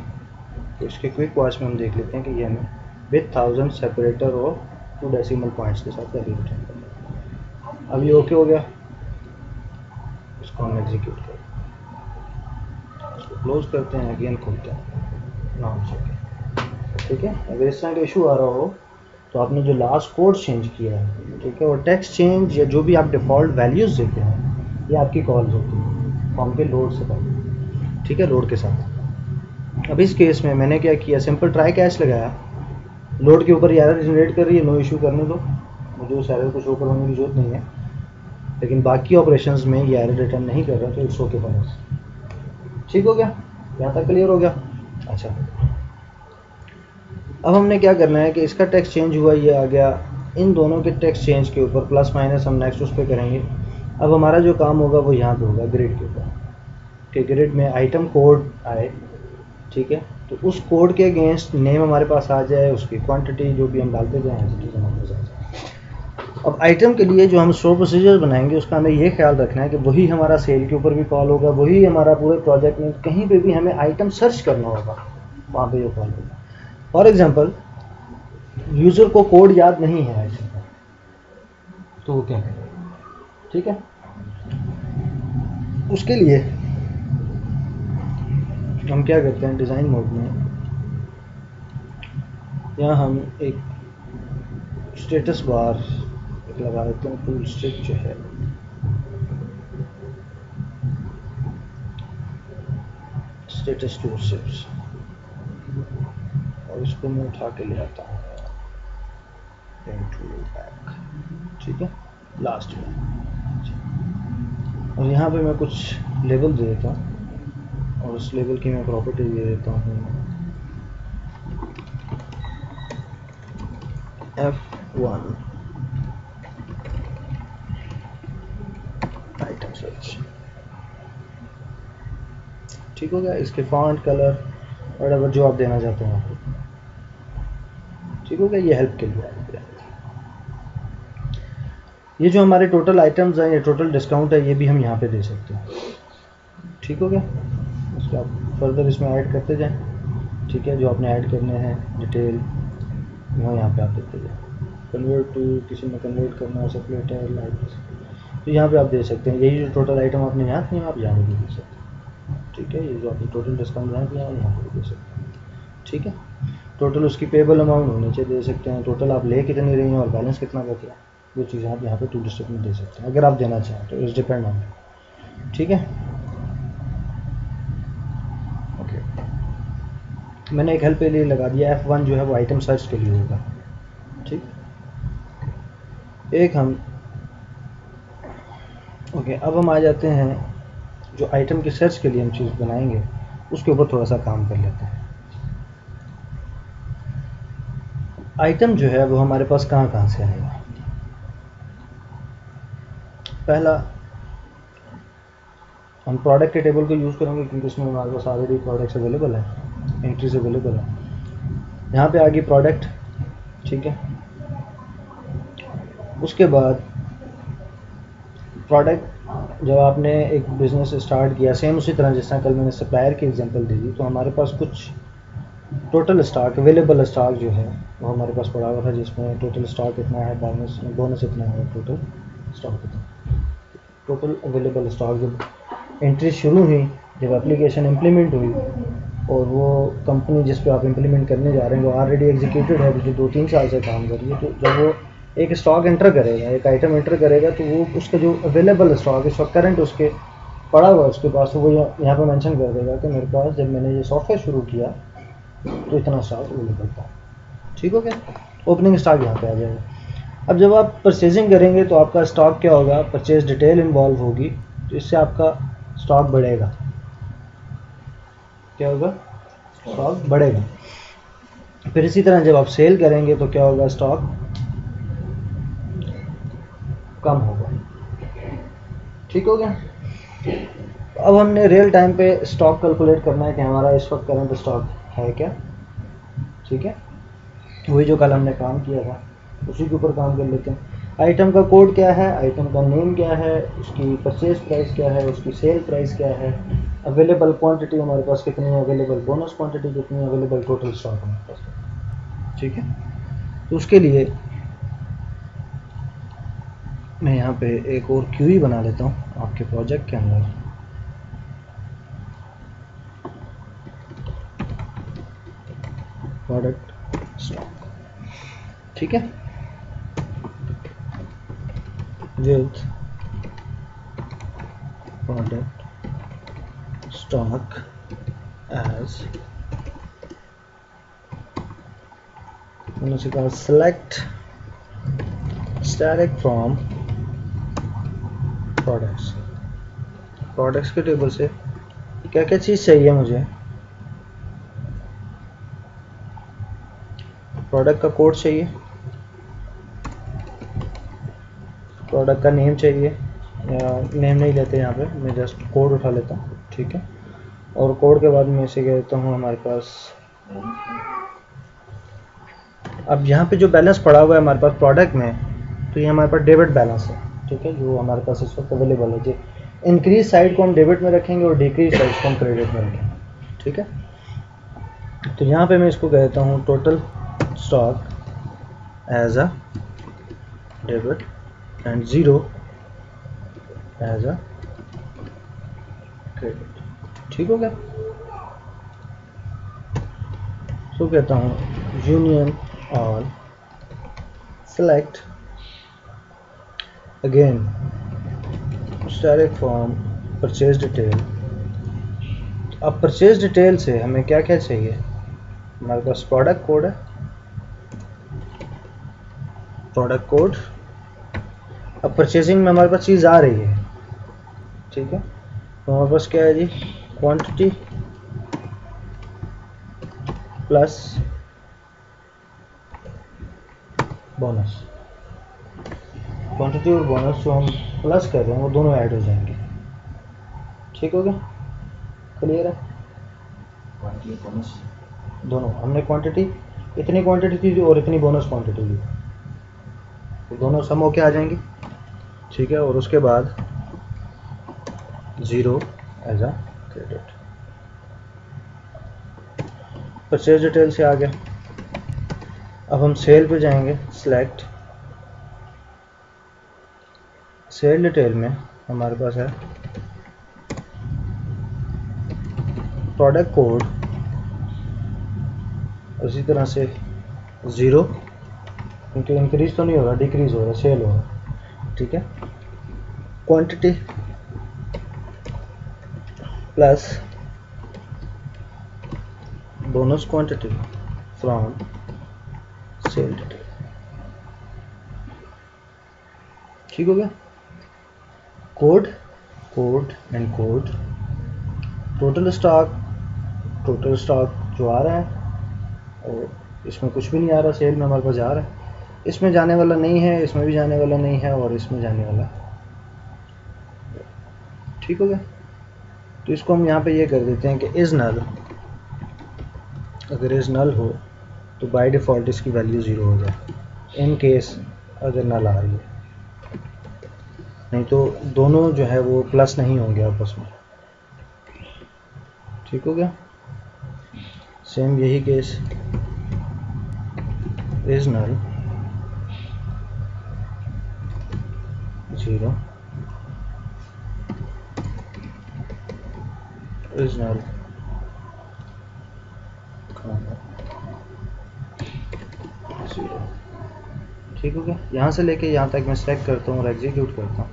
तो इसके क्विक वॉच में हम देख लेते हैं कि ये हमें विद 1000 सेपरेटर और 2 डेसिमल पॉइंट्स के साथ वैल्यू रिटर्न करेगा। अब ये ओके हो गया। इसको हम एग्जीक्यूट करते हैं, इसको क्लोज करते हैं, अगेन खोलते हैं, नाउ ओके। ठीक है, अगर इस तरह का इशू आ रहा हो तो आपने जो लास्ट कोड चेंज किया है, ठीक है, और टेक्स्ट चेंज या जो भी आप डिफ़ॉल्ट वैल्यूज़ देते हैं ये आपकी कॉल्स होती हैं फॉर्म के लोड से पहले। ठीक है, लोड के साथ। अब इस केस में मैंने क्या किया, सिंपल ट्राई कैच लगाया, लोड के ऊपर एरर जनरेट कर रही है, नो इशू करने दो, मुझे उस एरर को शो करवाने की जरूरत नहीं है, लेकिन बाकी ऑपरेशंस में ये एरर रिटर्न नहीं कर रहा, तो इट्स ओके फॉर अस। ठीक हो गया, यहाँ तक क्लियर हो गया। अच्छा, अब हमने क्या करना है कि इसका टेक्स्ट चेंज हुआ, ये आ गया, इन दोनों के टेक्स्ट चेंज के ऊपर प्लस माइनस हम नेक्स्ट उस पर करेंगे। अब हमारा जो काम होगा वो यहाँ पे होगा ग्रिड के ऊपर, कि ग्रिड में आइटम कोड आए, ठीक है, तो उस कोड के अगेंस्ट नेम हमारे पास आ जाए, उसकी क्वांटिटी जो भी हम डालते जाएँ हमारे पास आ जाए। अब आइटम के लिए जो हम स्टोर प्रोसीजर बनाएंगे उसका हमें ये ख्याल रखना है कि वही हमारा सेल के ऊपर भी कॉल होगा, वही हमारा पूरे प्रोजेक्ट में कहीं पे भी हमें आइटम सर्च करना होगा वहाँ पे ये कॉल होगा। फॉर एग्जांपल, यूज़र को कोड याद नहीं है आइटम का, तो वो क्या करें? ठीक है, उसके लिए हम क्या करते हैं, डिज़ाइन मोड में यहाँ हम एक स्टेटस बार लगा देते हैं, टूल स्टिक जो है, स्टेटस टूल स्टिक्स, और इसको मैं उठा के ले आता हूँ बैक, ठीक है, लास्ट में, और यहाँ पे मैं कुछ लेबल दे देता हूँ, और उस लेबल की मैं प्रॉपर्टी दे देता हूँ F1 आइटम सर्च। ठीक हो गया, इसके फॉन्ट, कलर और जो आप देना चाहते हैं आपको। ठीक हो गया, ये हेल्प के लिए है। ये जो हमारे टोटल आइटम्स हैं, ये टोटल डिस्काउंट है, ये भी हम यहाँ पे दे सकते हैं। ठीक हो गया, उसको आप फर्दर इसमें ऐड करते जाएं। ठीक है, जो आपने ऐड करने हैं डिटेल वो यहाँ पे आप देते जाएं। कन्वर्ट टू, किसी में कन्वर्ट करना है, सप्लेटर लाइक, तो यहाँ पे आप दे सकते हैं। यही जो टोटल आइटम आपने यहाँ थे आप यहाँ पे भी दे सकते हैं। ठीक है, ये जो आपने टोटल डिस्काउंट यहाँ किया है यहाँ पे भी दे सकते हैं। ठीक है, टोटल उसकी पेबल अमाउंट वो नीचे दे सकते हैं, टोटल आप ले कितनी रही हैं और बैलेंस कितना बचा, वो चीज़ें आप यहाँ पे टू डिस्ट्रिक्ट में दे सकते हैं अगर आप देना चाहें तो, इस डिपेंड ऑन। ठीक है, ओके, मैंने एक हेल्प के लिए लगा दिया, F1 जो है वो आइटम सर्च के लिए होगा। ठीक, एक हम ओके, अब हम आ जाते हैं जो आइटम की सर्च के लिए हम चीज़ बनाएंगे उसके ऊपर थोड़ा सा काम कर लेते हैं। आइटम जो है वो हमारे पास कहाँ से आएगा। पहला, हम प्रोडक्ट के टेबल को यूज़ करेंगे क्योंकि उसमें हमारे पास ऑलरेडी प्रोडक्ट्स अवेलेबल है, एंट्रीज अवेलेबल है। यहाँ पे आ गई प्रोडक्ट। ठीक है, उसके बाद प्रोडक्ट जब आपने एक बिज़नेस स्टार्ट किया, सेम उसी तरह जिस तरह कल मैंने सप्लायर की एग्जांपल दी थी, तो हमारे पास कुछ टोटल स्टॉक, अवेलेबल स्टॉक जो है वो हमारे पास पड़ा हुआ था, जिसमें टोटल स्टॉक कितना है, बोनस इतना है, टोटल स्टॉक कितना, टोटल अवेलेबल स्टॉक। जब एंट्री शुरू हुई, जब एप्लीकेशन इम्प्लीमेंट हुई और वो कंपनी जिस पे आप इम्प्लीमेंट करने जा रहे हैं वो ऑलरेडी एग्जीक्यूटेड है, जो 2-3 साल से काम कर रही है, तो जब वो एक स्टॉक एंटर करेगा, एक आइटम एंटर करेगा, तो वो उसका जो अवेलेबल स्टॉक है, करंट उसके पड़ा हुआ है उसके पास, तो वो यहाँ पे मेंशन कर देगा कि मेरे पास जब मैंने ये सॉफ्टवेयर शुरू किया तो इतना स्टॉक अवेलेबल था। ठीक हो गया, ओपनिंग स्टॉक यहाँ पे आ जाएगा। अब जब आप परचेजिंग करेंगे तो आपका स्टॉक क्या होगा, परचेज डिटेल इन्वॉल्व होगी, तो इससे आपका स्टॉक बढ़ेगा। क्या होगा, स्टॉक बढ़ेगा। फिर इसी तरह जब आप सेल करेंगे तो क्या होगा, स्टॉक कम होगा। ठीक हो गया, अब हमने रियल टाइम पे स्टॉक कैलकुलेट करना है कि हमारा इस वक्त करंट स्टॉक है क्या। ठीक है, वही जो कल हमने काम किया था उसी के ऊपर काम कर लेते हैं। आइटम का कोड क्या है, आइटम का नेम क्या है, उसकी परचेज प्राइस क्या है, उसकी सेल प्राइस क्या है, अवेलेबल क्वांटिटी हमारे पास कितनी है, अवेलेबल बोनस क्वांटिटी कितनी है, अवेलेबल टोटल स्टॉक हमारे पास। ठीक है, तो उसके लिए मैं यहाँ पे एक और क्यूरी बना लेता हूँ आपके प्रोजेक्ट के अंदर। प्रोडक्ट स्टॉक, ठीक है, विद प्रोडक्ट स्टॉक एज, मैंने उसे कहा select static from products. Products के टेबल से क्या क्या चीज़ चाहिए मुझे, प्रोडक्ट का कोड चाहिए, प्रोडक्ट का नेम चाहिए, या नेम नहीं लेते यहाँ पे, मैं जस्ट कोड उठा लेता हूँ, ठीक है। और कोड के बाद मैं इसे कहता हूँ हमारे पास, अब यहाँ पे जो बैलेंस पड़ा हुआ है हमारे पास प्रोडक्ट में, तो ये हमारे पास डेबिट बैलेंस है, ठीक है, जो हमारे पास इस वक्त अवेलेबल है। जी, इंक्रीज साइड को हम डेबिट में रखेंगे और डिक्रीज साइड को हम क्रेडिट में रखेंगे, ठीक है। तो यहाँ पे मैं इसको कहता हूँ total stock as a debit and zero as a credit, ठीक हो गया। तो कहता हूँ union all select again static from purchase detail. अब परचेज डिटेल से हमें क्या क्या चाहिए, हमारे पास प्रोडक्ट कोड है, प्रोडक्ट कोड। अब परचेजिंग में हमारे पास चीज़ आ रही है, ठीक है, तो हमारे पास क्या है जी, क्वांटिटी प्लस बोनस। क्वांटिटी और बोनस जो हम प्लस कर रहे हैं वो दोनों ऐड हो जाएंगे, ठीक हो गया, क्लियर है। क्वांटिटी बोनस दोनों हमने क्वांटिटी, इतनी क्वांटिटी थी और इतनी बोनस क्वांटिटी थी, तो दोनों सम होके आ जाएंगी, ठीक है। और उसके बाद zero as a credit. Purchase detail से आ गया। अब हम सेल पे जाएंगे, सिलेक्ट सेल डिटेल में हमारे पास है प्रोडक्ट कोड, उसी तरह से ज़ीरो, क्योंकि इंक्रीज तो नहीं हो रहा, डिक्रीज हो रहा, सेल हो रहा, ठीक है। Quantity plus bonus quantity from sale detail, ठीक हो गया। Code code and code, total stock जो आ रहा है, और इसमें कुछ भी नहीं आ रहा, सेल में हमारे पास जा रहा है, इसमें जाने वाला नहीं है, इसमें भी जाने वाला नहीं है, और इसमें जाने वाला, ठीक हो गया। तो इसको हम यहाँ पे ये कर देते हैं कि इज़ नल, अगर इज़ नल हो तो बाय डिफ़ॉल्ट इसकी वैल्यू ज़ीरो हो जाए, इन केस अगर नल आ रही है, नहीं तो दोनों जो है वो प्लस नहीं होंगे आपस में, ठीक हो गया। सेम यही case, is null zero, is null zero, ठीक हो गया। यहाँ से लेके यहाँ तक मैं सेलेक्ट करता हूँ और एग्जीक्यूट करता हूँ,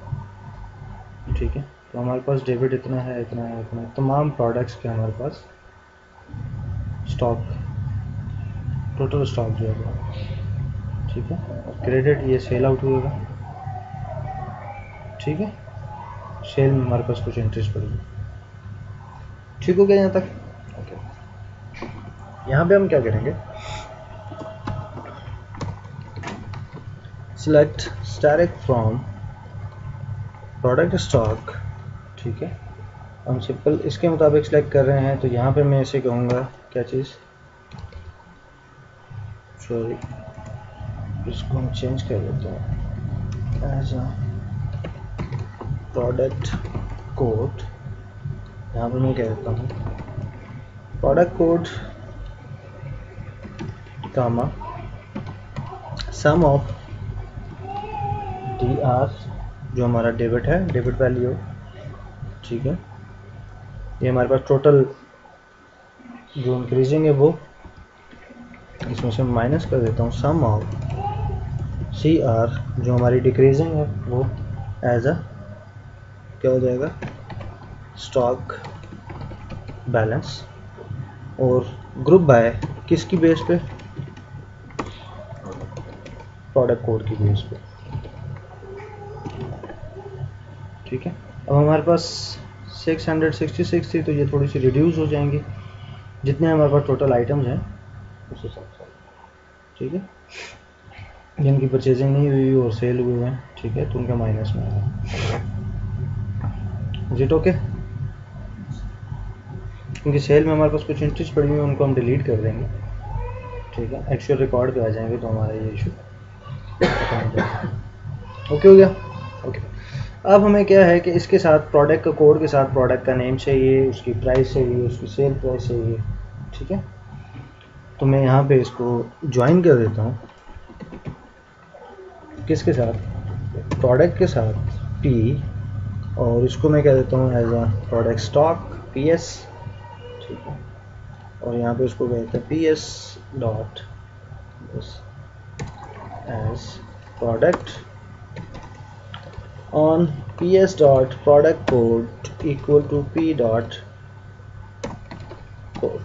ठीक है। तो हमारे पास डेबिट इतना है, इतना है, इतना है, तमाम प्रोडक्ट्स के हमारे पास स्टॉक, टोटल स्टॉक जो है, ठीक है। और क्रेडिट ये सेल आउट होगा, ठीक है, सेल में हमारे पास कुछ एंट्रीज पड़ेगी, ठीक हो गया यहाँ तक, ओके। यहाँ पे हम क्या करेंगे, select static from product stock, ठीक है। हम सिंपल इसके मुताबिक सेलेक्ट कर रहे हैं, तो यहाँ पे मैं इसे कहूँगा क्या चीज़, सॉरी इसको हम चेंज कर देते हैं एज अ प्रोडक्ट कोड। यहाँ पे मैं कह देता हूँ product code comma sum of DR जो हमारा डेबिट है, डेबिट वैल्यू, ठीक है। ये हमारे पास टोटल जो इंक्रीजिंग है वो, इसमें से माइनस कर देता हूँ सम ऑफ CR, जो हमारी डिक्रीजिंग है वो एज अ क्या हो जाएगा, स्टॉक बैलेंस। और ग्रुप बाय किसकी बेस पे, प्रोडक्ट कोड की बेस पे, ठीक है। अब हमारे पास 666 थी, तो ये थोड़ी सी रिड्यूस हो जाएंगी जितने हमारे पास टोटल आइटम्स हैं उस हिसाब से, ठीक है। जिनकी परचेजिंग नहीं हुई और सेल हुए हैं, ठीक है, तो उनका माइनस में आएगा। Is it okay? क्योंकि सेल में हमारे पास कुछ एंट्रीज पड़ी हुई हैं, उनको हम डिलीट कर देंगे, ठीक है। एक्चुअल रिकॉर्ड पे आ जाएंगे तो हमारा ये इशू खत्म हो जाएगा। ओके हो गया? ओके। अब हमें क्या है कि इसके साथ प्रोडक्ट का कोड के साथ प्रोडक्ट का नेम चाहिए, उसकी प्राइस चाहिए, उसकी सेल प्राइस चाहिए, ठीक है। तो मैं यहाँ पे इसको ज्वाइन कर देता हूँ, किसके साथ, प्रोडक्ट के साथ P, और इसको मैं कह देता हूँ as a product stock PS, ठीक है। और यहाँ पे उसको कहते हैं PS dot as product on PS dot product code equal to P dot कोड,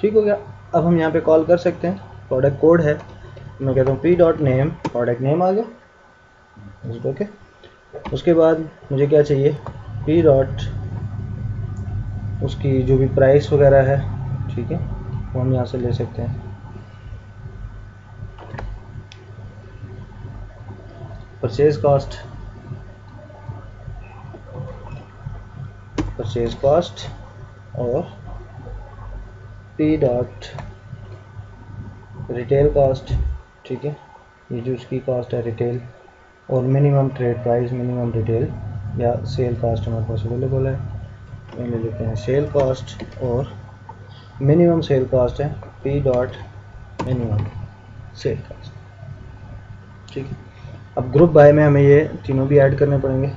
ठीक हो गया। अब हम यहाँ पे कॉल कर सकते हैं, प्रोडक्ट कोड है, मैं कहता हूँ P dot name, product name आ गया, ओके। उसके बाद मुझे क्या चाहिए, P डॉट उसकी जो भी प्राइस वगैरह है, ठीक है, वो हम यहाँ से ले सकते हैं। परचेज कॉस्ट, परचेज कॉस्ट और P डॉट रिटेल कॉस्ट, ठीक है, ये जो उसकी कॉस्ट है रिटेल, और minimum trade price, minimum retail या सेल कॉस्ट हमारे पास अवेलेबल है, ये ले लेते हैं सेल कॉस्ट, और मिनिमम सेल कॉस्ट है P dot minimum cell cost, ठीक है। अब ग्रुप बाय में हमें ये तीनों भी ऐड करने पड़ेंगे,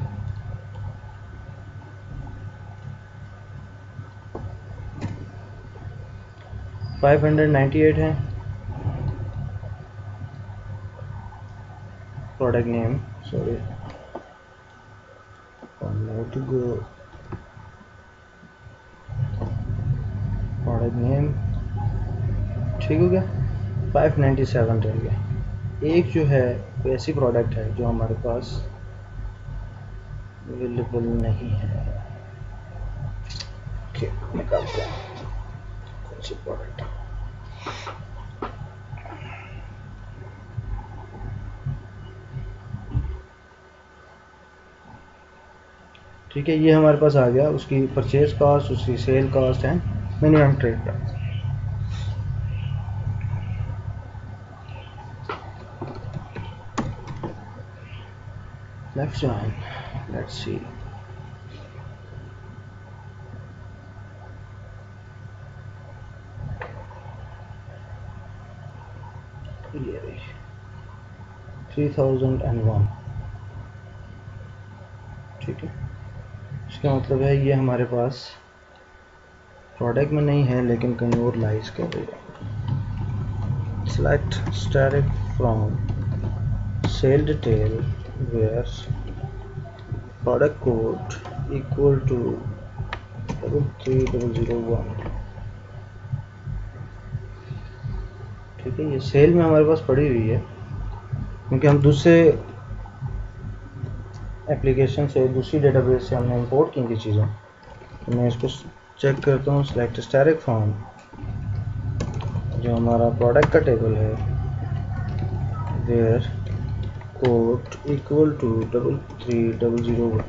$598 है product name, sorry to go, product name, ठीक हो गया। 597 रह गया। एक जो है वो ऐसी प्रोडक्ट है जो हमारे पास अवेलेबल नहीं है, निकालते हैं कौन सी प्रोडक्ट, ठीक है। ये हमारे पास आ गया, उसकी परचेज कॉस्ट, उसकी सेल कॉस्ट है, minimum trade price. Let's join. Let's see. ये रही 3001, ठीक है। इसका मतलब है ये हमारे पास प्रोडक्ट में नहीं है लेकिन कहीं और लाइज कर रही है। Select static from sale detail where product code equal to 33001, ठीक है। ये सेल में हमारे पास पड़ी हुई है क्योंकि हम दूसरे एप्लीकेशन से, दूसरी डेटाबेस से हमने इंपोर्ट की थी चीज़ें। तो मैं इसको चेक करता हूँ, सेलेक्ट स्टैटिक फ्रॉम, जो हमारा प्रोडक्ट का टेबल है, where code equal to 33001,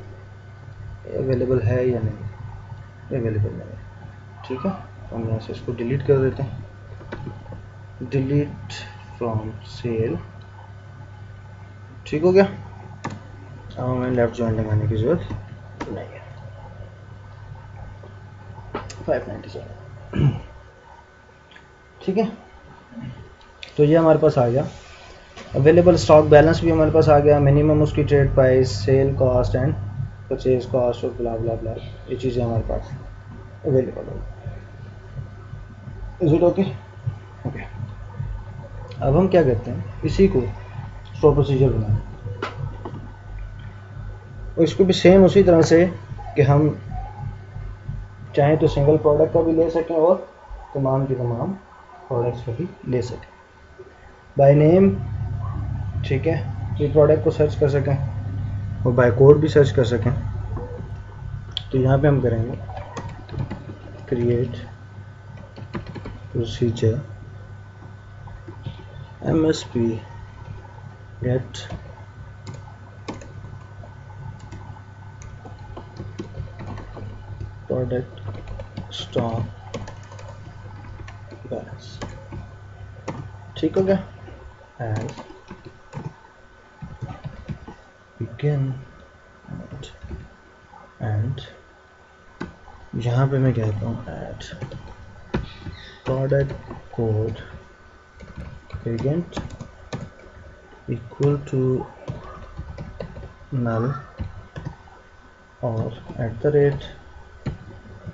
available है या नहीं, अवेलेबल नहीं है, ठीक है। तो हम यहाँ से इसको डिलीट कर देते हैं, डिलीट फ्रॉम सेल, ठीक हो गया। अब हमें लेफ्ट जॉइन लगाने की जरूरत नहीं है। 597, ठीक है। तो ये हमारे पास आ गया अवेलेबल स्टॉक बैलेंस भी हमारे पास आ गया, मिनिमम उसकी trade price, cell cost and purchase cost और ब्ला ब्ला ब्ला, ये चीज़ें हमारे पास अवेलेबल होगी। Is it okay? ओके, अब हम क्या करते हैं, इसी को स्टोर प्रोसीजर बनाएं और इसको भी सेम उसी तरह से कि हम चाहें तो सिंगल प्रोडक्ट का भी ले सकें और तमाम की तमाम प्रोडक्ट्स का भी ले सकें बाय नेम, ठीक है, ये प्रोडक्ट को सर्च कर सकें और बाय कोड भी सर्च कर सकें। तो यहाँ पे हम करेंगे create procedure MSP get product stock balance, ठीक हो गया, एंड begin एंड यहाँ पे मैं कहता हूँ add product code agent equal to null और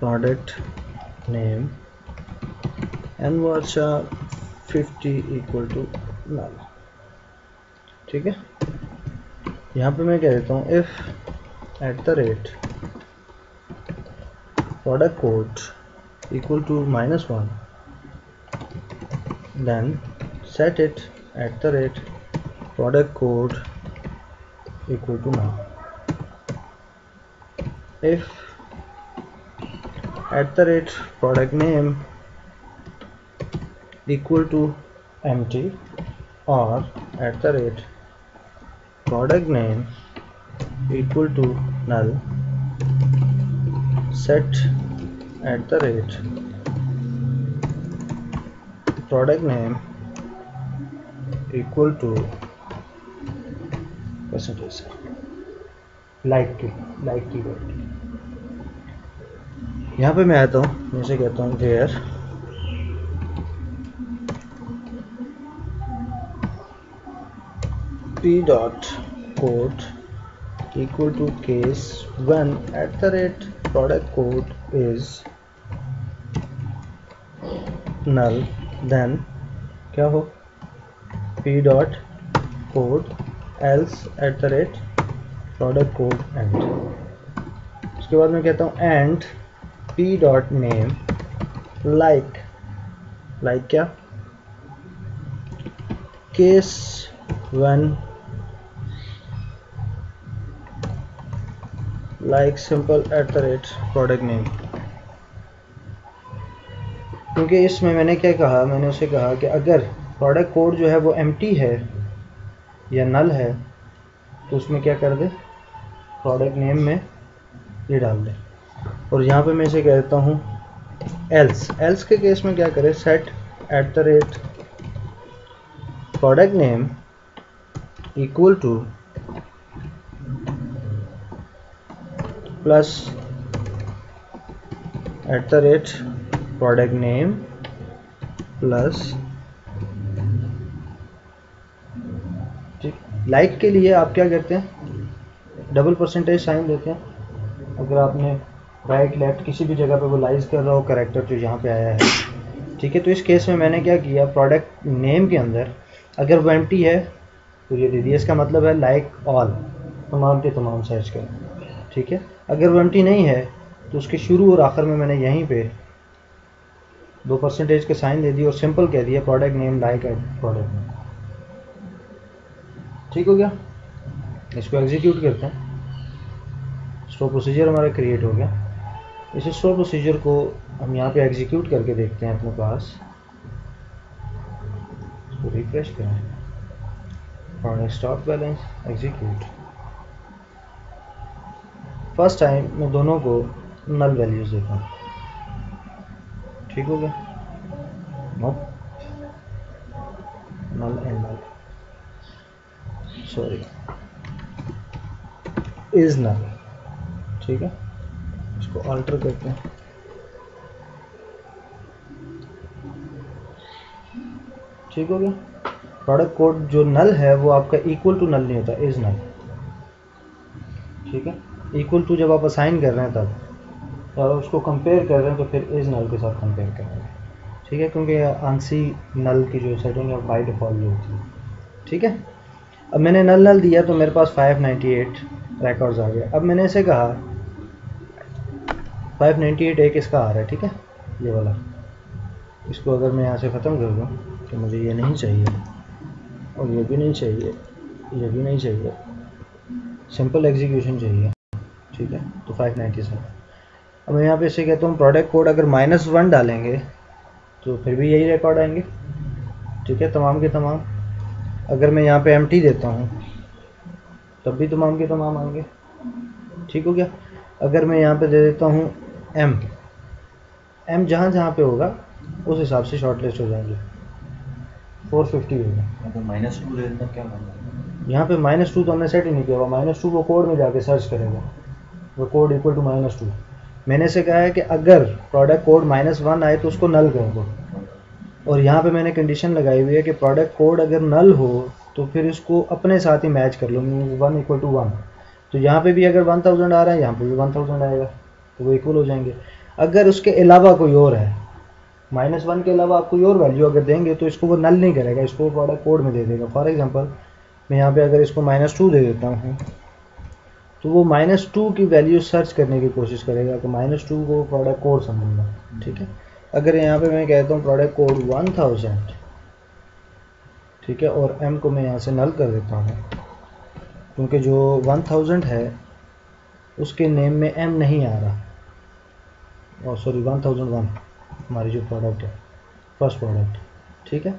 @product name and varchar 50 equal to null, ठीक है। यहाँ पे मैं कह देता हूँ if @product code equal to -1 then set it @product code equal to null, if @product name equal to empty or @product name equal to null, set @product name equal to percentage like की वैल्यू। यहाँ पे मैं आता हूँ, मैं से कहता हूँ where p.code equal to case when @product code is null, then क्या हो p.code else @product code end। उसके बाद मैं कहता हूँ and p.name like क्या case when like simple @product name, क्योंकि इसमें मैंने क्या कहा, मैंने उसे कहा कि अगर प्रोडक्ट कोड जो है वो एम्प्टी है या नल है तो उसमें क्या कर दे, प्रोडक्ट नेम में ये डाल दे। और यहाँ पे मैं इसे कह देता हूँ एल्स के केस में क्या करें, set @product name equal to plus @product name plus, like के लिए आप क्या करते हैं, डबल परसेंटेज साइन देते हैं। अगर आपने राइट लेफ्ट किसी भी जगह पे वो लाइज कर रहा हो कैरेक्टर जो यहाँ पे आया है, ठीक है। तो इस केस में मैंने क्या किया, प्रोडक्ट नेम के अंदर अगर वो एम्प्टी है तो ये दे दिया, इसका मतलब है लाइक ऑल, तमाम के तमाम सर्च करें, ठीक है। अगर वो एम्प्टी नहीं है तो उसके शुरू और आखिर में मैंने यहीं पे 2% के साइन दे दिए और सिंपल कह दिया product name like product name, ठीक हो गया। इसको एग्जीक्यूट करते हैं, स्टोर प्रोसीजर हमारा क्रिएट हो गया। इस स्टोर प्रोसीजर को हम यहाँ पे एग्जीक्यूट करके देखते हैं अपने पास, इसको रिफ्रेश करें, product stock balance execute. First time मैं दोनों को नल वैल्यूज देता हूँ, ठीक हो गया, null and null, sorry is null, ठीक है। इसको अल्टर करते हैं, ठीक हो गया। प्रोडक्ट कोड जो नल है वो आपका इक्वल टू नल नहीं होता, इज नल। ठीक है, इक्वल टू जब आप असाइन कर रहे हैं तब, और उसको कंपेयर कर रहे हैं तो फिर इज नल के साथ कंपेयर करेंगे। ठीक है, क्योंकि आंसी नल की जो सेटिंग है बाई डिफ़ॉल्ट जो होती है। ठीक है, अब मैंने नल नल दिया तो मेरे पास 598 रिकॉर्ड्स आ गए। अब मैंने इसे कहा 598 एक इसका आ रहा है। ठीक है, ये वाला, इसको अगर मैं यहाँ से ख़त्म कर दूँ तो मुझे ये नहीं चाहिए और ये भी नहीं चाहिए, ये भी नहीं चाहिए, सिंपल एग्जीक्यूशन चाहिए। ठीक है, तो 597। अब मैं यहाँ पे इसे कहता हूँ प्रोडक्ट कोड अगर -1 डालेंगे तो फिर भी यही रिकॉर्ड आएंगे। ठीक है, तमाम के तमाम। अगर मैं यहाँ पे एम्प्टी देता हूँ तब भी तमाम के तमाम आएंगे। ठीक हो गया। अगर मैं यहाँ पे दे देता हूँ एम जहाँ जहाँ पे होगा उस हिसाब से शॉर्ट लिस्ट हो जाएंगे। 450 होगा। तो -2 दे देना क्या मामला? यहाँ पे -2 तो हमने सेट ही नहीं किया हुआ। -2 वो कोड में जाके सर्च करेगा, वो कोड इक्वल टू -2। मैंने से कहा है कि अगर प्रोडक्ट कोड -1 आए तो उसको नल कर दो, और यहाँ पे मैंने कंडीशन लगाई हुई है कि प्रोडक्ट कोड अगर नल हो तो फिर इसको अपने साथ ही मैच कर लो, मीन 1 = 1। तो यहाँ पे भी अगर 1000 आ रहा है, यहाँ पे भी 1000 आएगा, तो वो इक्वल हो जाएंगे। अगर उसके अलावा कोई और है, -1 के अलावा आप कोई और वैल्यू अगर देंगे तो इसको वो नल नहीं करेगा, इसको प्रोडक्ट कोड में दे देगा। फॉर एग्जांपल मैं यहाँ पे अगर इसको -2 दे देता हूँ तो वो -2 की वैल्यू सर्च करने की कोशिश करेगा कि -2 को प्रोडक्ट कोड समझूंगा। ठीक है, अगर यहाँ पे मैं कहता हूँ प्रोडक्ट कोड 1000, ठीक है, और m को मैं यहाँ से नल कर देता हूँ, क्योंकि जो 1000 है उसके नेम में m नहीं आ रहा, और सॉरी 1001 हमारी जो प्रोडक्ट है, फर्स्ट प्रोडक्ट। ठीक है,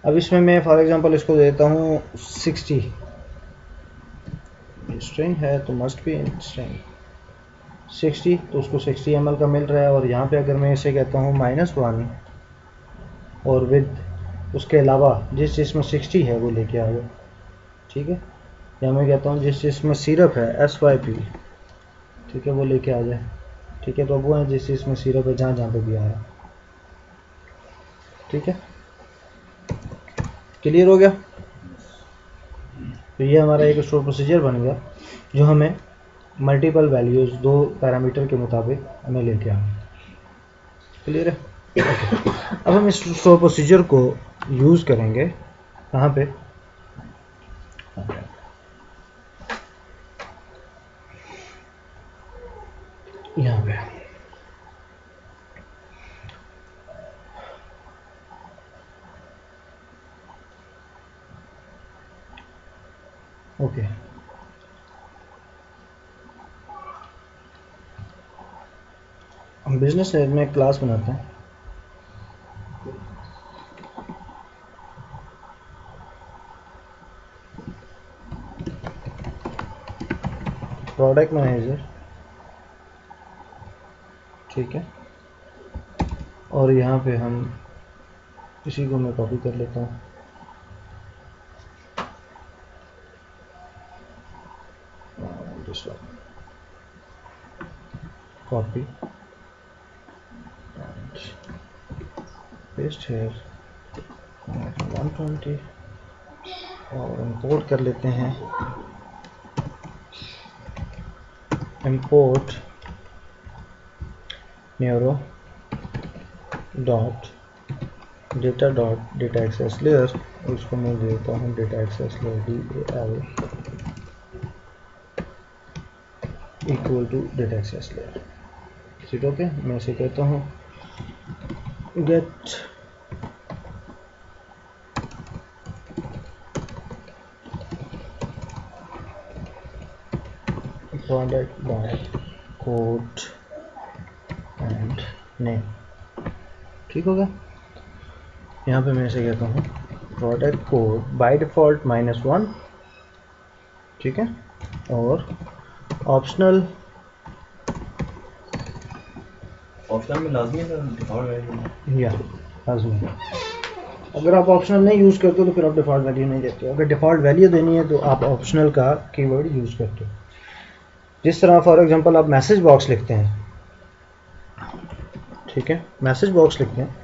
अब इसमें मैं फॉर एग्जांपल इसको देता हूँ 60, स्ट्रिंग है तो मस्ट बी इन स्ट्रिंग 60, तो उसको 60 ml का मिल रहा है। और यहाँ पे अगर मैं इसे कहता हूँ -1 और विद उसके अलावा जिस जिसमें 60 है वो लेके आ गया। ठीक है, या मैं कहता हूँ जिस जिसमें सिरप है SYP, ठीक है, वो लेके आ जाए। ठीक है, तो अब वो है जिस जिसमें सिरप है जहाँ जहाँ पे भी आया। ठीक है, क्लियर हो गया। तो ये हमारा एक स्टोर प्रोसीजर बन गया जो हमें मल्टीपल वैल्यूज़ 2 पैरामीटर के मुताबिक हमें लेके आना। क्लियर है। अब हम इस स्टोर प्रोसीजर को यूज़ करेंगे कहाँ पे, यहाँ पे। ओके, हम बिजनेस में एक क्लास बनाते हैं। प्रोडक्ट मैनेजर, ठीक है, और यहाँ पे हम इसी को मैं कॉपी कर लेता हूँ। कॉपी पेस्ट है 120 और इंपोर्ट कर लेते हैं। Import neuro dot data access layer, उसको मैं देता हूँ data access layer DAL equal to data access layer. ठीक, ओके, मैं इसे कहता हूँ get product by code and name. ठीक होगा। यहाँ पे मैं इसे कहता हूँ प्रोडक्ट कोड बाय डिफ़ॉल्ट -1, ठीक है, और ऑप्शनल में लाजमी है डिफॉल्ट वैल्यू, या लाजमी है। अगर आप ऑप्शनल नहीं यूज़ करते हो तो फिर आप डिफ़ॉल्ट वैल्यू नहीं देते हो। अगर डिफ़ॉल्ट वैल्यू देनी है तो आप ऑप्शनल का कीवर्ड यूज़ करते हो। जिस तरह फॉर एग्जांपल आप मैसेज बॉक्स लिखते हैं, ठीक है, मैसेज बॉक्स लिखते हैं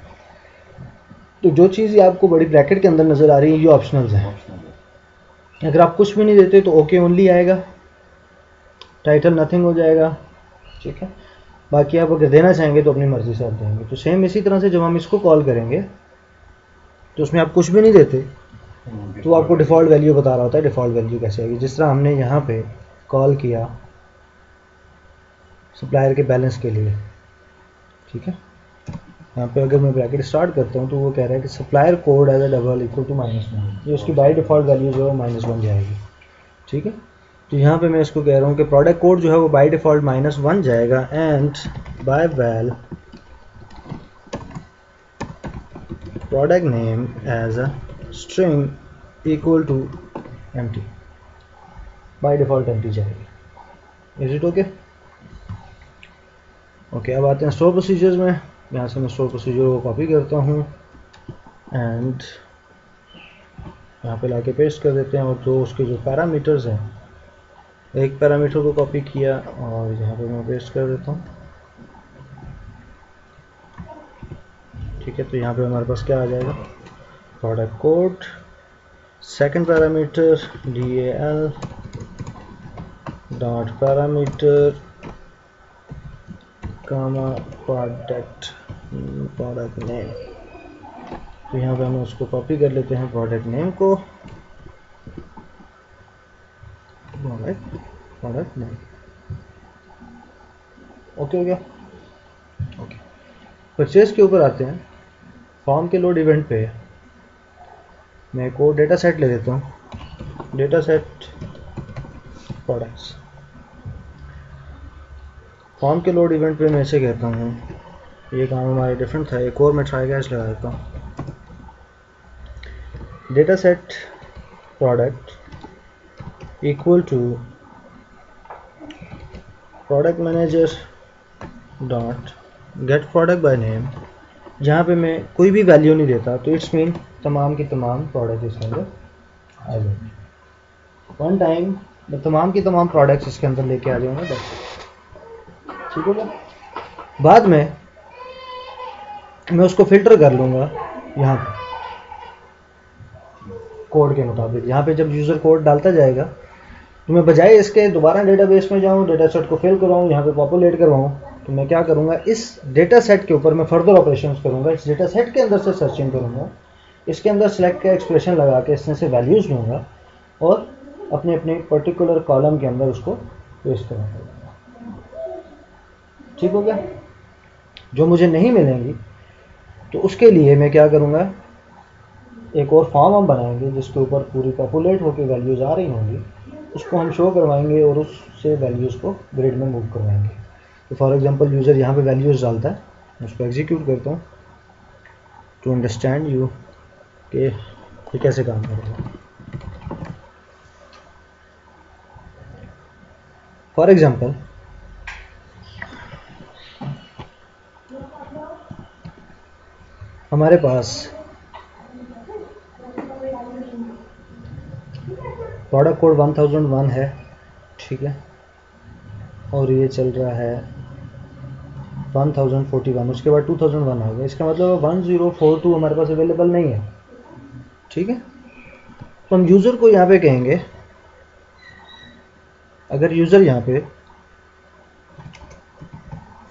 तो जो चीज़ आपको बड़ी ब्रैकेट के अंदर नज़र आ रही है ये ऑप्शनल्स है। अगर आप कुछ भी नहीं देते तो ओके ओनली आएगा, टाइटल नथिंग हो जाएगा, ठीक है। बाकी आप अगर देना चाहेंगे तो अपनी मर्ज़ी से आप देंगे। तो सेम इसी तरह से जब हम इसको कॉल करेंगे तो उसमें आप कुछ भी नहीं देते तो आपको डिफ़ॉल्ट वैल्यू बता रहा होता है। डिफ़ॉल्ट वैल्यू कैसे आएगी, जिस तरह हमने यहाँ पे कॉल किया सप्लायर के बैलेंस के लिए, ठीक है। यहाँ पे अगर मैं ब्रैकेट स्टार्ट करता हूँ तो वो कह रहा है कि supplier code as a double equal to -1, ये उसकी बाई डिफ़ॉल्ट वैल्यू जो है -1 जाएगी, ठीक है। तो यहाँ पे मैं इसको कह रहा हूँ कि प्रोडक्ट कोड जो है वो बाई डिफ़ॉल्ट -1 जाएगा and by val product name as a string equal to empty, by default empty जाएगी। Is it okay? ओके, अब आते हैं स्टोर प्रोसीजर्स में। यहाँ से मैं स्टोर प्रोसीजर को कॉपी करता हूँ एंड यहाँ पे लाके पेस्ट कर देते हैं। और जो उसके जो पैरामीटर्स हैं, एक पैरामीटर को कॉपी किया और यहाँ पे मैं पेस्ट कर देता हूँ, ठीक है। तो यहाँ पे हमारे पास क्या आ जाएगा, product code, second parameter DAL dot parameter comma product name. तो यहाँ पे हम उसको कॉपी कर लेते हैं, प्रोडक्ट नेम को, प्रोडक्ट नेम। ओके हो गया? ओके, परचेज के ऊपर आते हैं। फॉर्म के लोड इवेंट पे मैं को डेटा सेट ले लेता हूँ, डेटा सेट प्रोडक्ट्स। फॉर्म के लोड इवेंट पे मैं ऐसे कहता हूँ, ये काम हमारा डिफरेंट था, एक और मैं ट्राई कैच लगा देता हूँ, data set product equal to product manager dot get product by name. जहाँ पे मैं कोई भी वैल्यू नहीं देता तो इट्स मीन तमाम की तमाम प्रोडक्ट इसके अंदर आ जाएंगे। वन टाइम मैं तमाम की तमाम प्रोडक्ट्स इसके अंदर लेके आ जाऊँगा, बस, ठीक है। बाद में मैं उसको फिल्टर कर लूँगा यहाँ पे कोड के मुताबिक। यहाँ पे जब यूज़र कोड डालता जाएगा तो मैं बजाय इसके दोबारा डेटाबेस में जाऊँ, डेटा सेट को फिल करवाऊँ, यहाँ पे पॉपुलेट करवाऊँ, तो मैं क्या करूँगा, इस डेटा सेट के ऊपर मैं फर्दर ऑपरेशंस करूँगा। इस डेटा सेट के अंदर से सर्चिंग करूँगा, इसके अंदर सेलेक्ट का एक्सप्रेशन लगा के इसमें से वैल्यूज़ लूँगा और अपने अपने पर्टिकुलर कॉलम के अंदर उसको पेस्ट करूँगा, ठीक हो गया। जो मुझे नहीं मिलेंगी तो उसके लिए मैं क्या करूँगा, एक और फॉर्म हम बनाएंगे जिसके ऊपर पूरी पॉपुलेट होकर वैल्यूज़ आ रही होंगी, उसको हम शो करवाएंगे और उससे वैल्यूज़ को ग्रिड में मूव करवाएंगे। तो फॉर एग्जांपल यूज़र यहाँ पे वैल्यूज़ डालता है, मैं उसको एग्जीक्यूट करता हूँ टू अंडरस्टैंड यू कि ये कैसे काम करेगा। फॉर एग्जांपल हमारे पास प्रोडक्ट कोड 1001 है, ठीक है, और ये चल रहा है 1041, उसके बाद 2001 आ गया। इसका मतलब 1042 हमारे पास अवेलेबल नहीं है, ठीक है। तो हम यूज़र को यहाँ पे कहेंगे, अगर यूज़र यहाँ पे